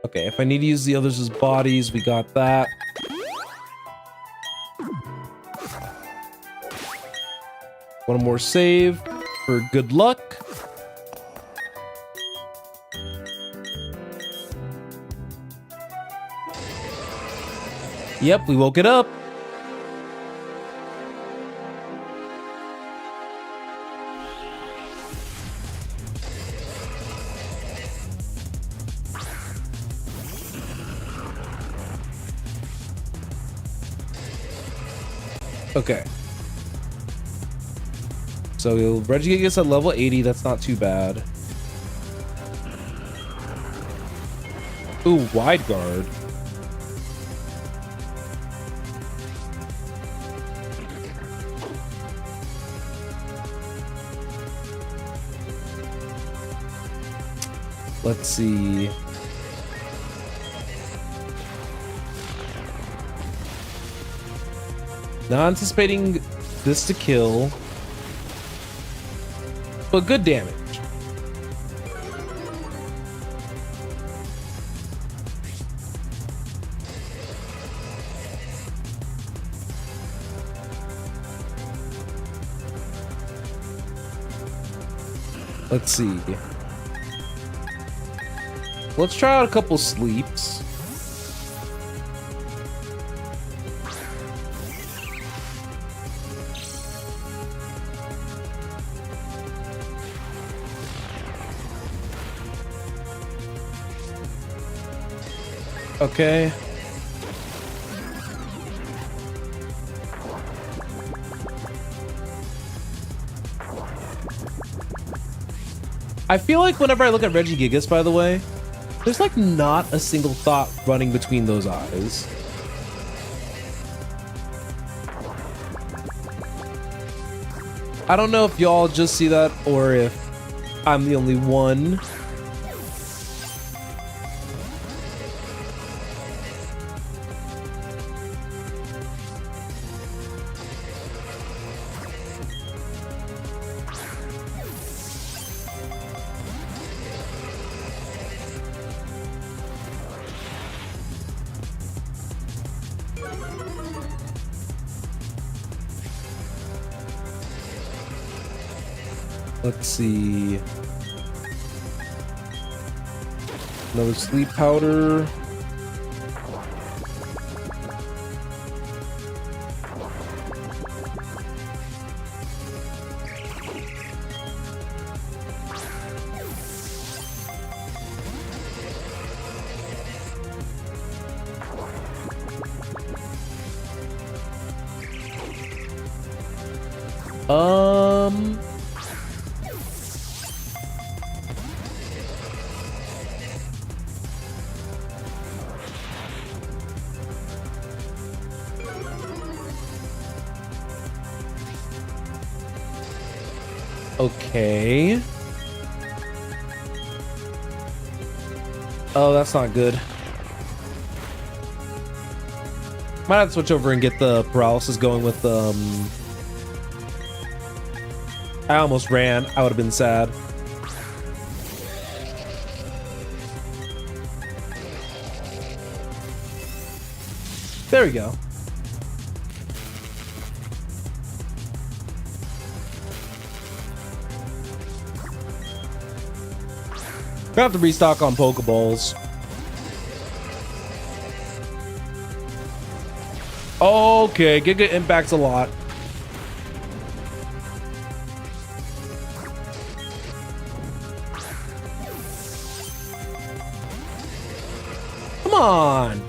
okay, if I need to use the others as bodies, we got that. One more save for good luck. Yep, we woke it up. Okay. So Regigigas at level 80, that's not too bad. Ooh, wide guard. Let's see. Not anticipating this to kill, but good damage. Let's see. Let's try out a couple sleeps. Okay. I feel like whenever I look at Regigigas, by the way, there's like not a single thought running between those eyes. I don't know if y'all just see that or if I'm the only one. Let's see. Another sleep powder. Okay. Oh, that's not good. Might have to switch over and get the paralysis going with I almost ran. I would have been sad. There we go. Gonna have to restock on Pokeballs. Okay, Giga impacts a lot. Come on.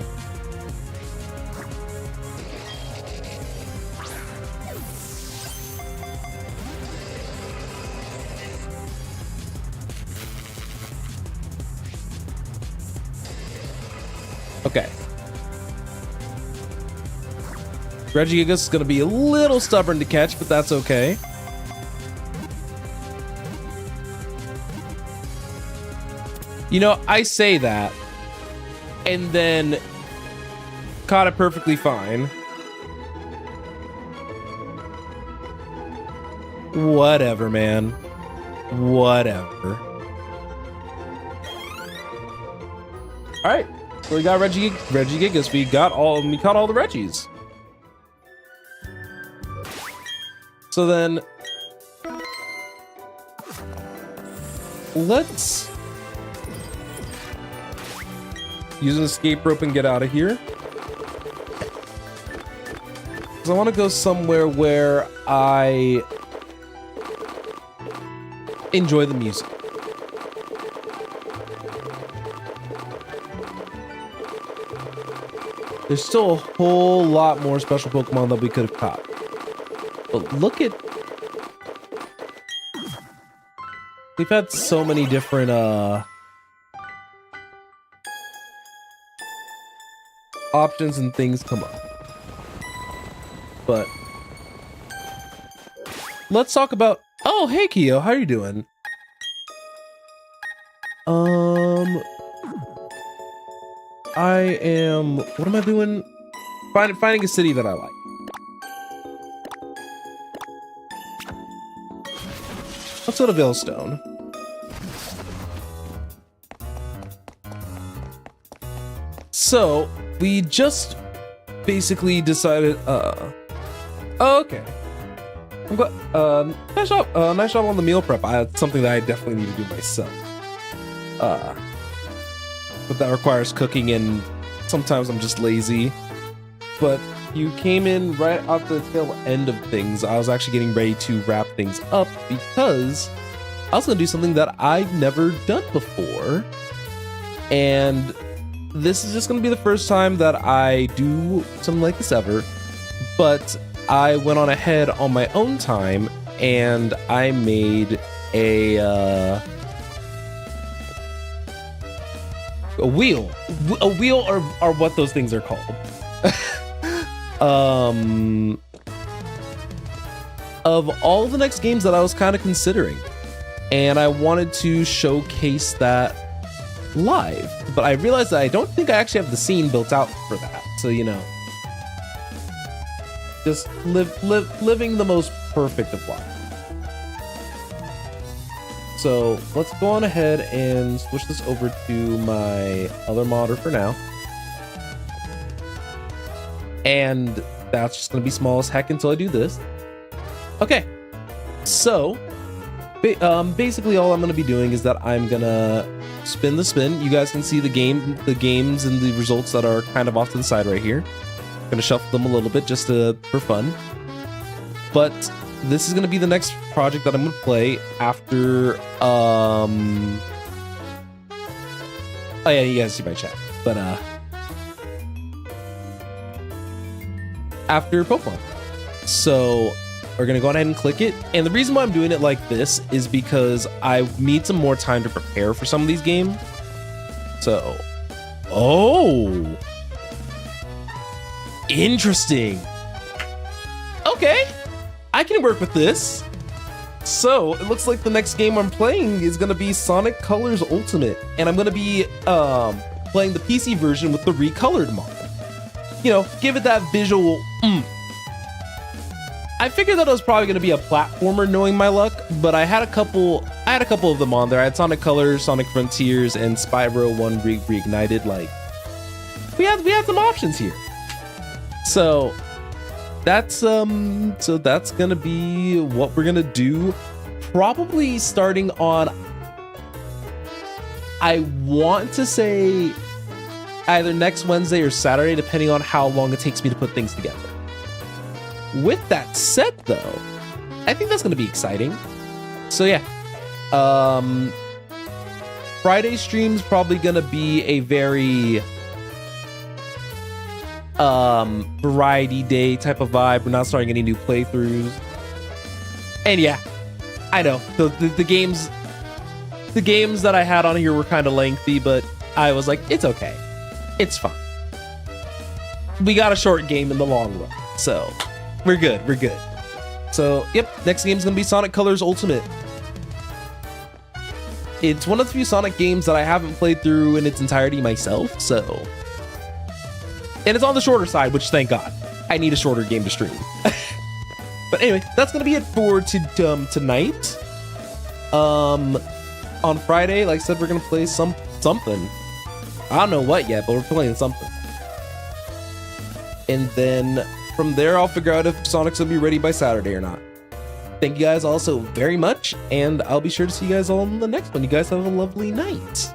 Okay. Regigigas is going to be a little stubborn to catch, but that's okay. You know, I say that, and then caught it perfectly fine. Whatever, man. Whatever. All right, so we got Regigigas. We caught all the Reggies. So then, let's use an escape rope and get out of here. Because I want to go somewhere where I enjoy the music. There's still a whole lot more special Pokemon that we could have caught. But look at... We've had so many different, options and things come up. But... let's talk about... Oh, hey, Kyo. How are you doing? I am... What am I doing? Finding a city that I like. Let's go to Veilstone. So, we just basically decided, oh, okay. I'm glad, nice job on the meal prep. It's something that I definitely need to do myself. But that requires cooking, and sometimes I'm just lazy. But you came in right at the tail end of things. I was actually getting ready to wrap things up because I was gonna do something that I've never done before. And this is just gonna be the first time that I do something like this ever. But I went on ahead on my own time and I made a wheel. A wheel are what those things are called. Of all the next games that I was kind of considering, and I wanted to showcase that live, but I realized that I don't think I actually have the scene built out for that. So, you know, just living the most perfect of life. So let's go on ahead and switch this over to my other monitor for now. And that's just gonna be small as heck until I do this. Okay, so basically all I'm gonna be doing is that I'm gonna spin the spin. You guys can see the games and the results that are kind of off to the side right here. I'm gonna shuffle them a little bit just for fun. But this is gonna be the next project that I'm gonna play after oh yeah, you guys see my chat. But after Pokemon. So we're gonna go ahead and click it. And the reason why I'm doing it like this is because I need some more time to prepare for some of these games. So, oh, interesting. Okay, I can work with this. So it looks like the next game I'm playing is gonna be Sonic Colors Ultimate, and I'm gonna be playing the PC version with the recolored model. You know, give it that visual. I figured that it was probably going to be a platformer, knowing my luck, but I had a couple of them on there. I had Sonic Colors, Sonic Frontiers, and Spyro 1 Reignited. Like, we had some options here. So that's gonna be what we're gonna do. Probably starting on, I want to say, either next Wednesday or Saturday, depending on how long it takes me to put things together. With that said, though, I think that's going to be exciting. So yeah, Friday stream's probably going to be a very variety day type of vibe. We're not starting any new playthroughs. And yeah, I know the games that I had on here were kind of lengthy, but I was like, it's okay. It's fine. We got a short game in the long run. So we're good. We're good. So, yep, next game's gonna be Sonic Colors Ultimate. It's one of the few Sonic games that I haven't played through in its entirety myself, so... And it's on the shorter side, which thank God. I need a shorter game to stream. But anyway, that's gonna be it for tonight. On Friday, like I said, we're gonna play something. I don't know what yet, but we're playing something. And then from there, I'll figure out if Sonic's gonna be ready by Saturday or not. Thank you guys all so very much, and I'll be sure to see you guys all in the next one. You guys have a lovely night.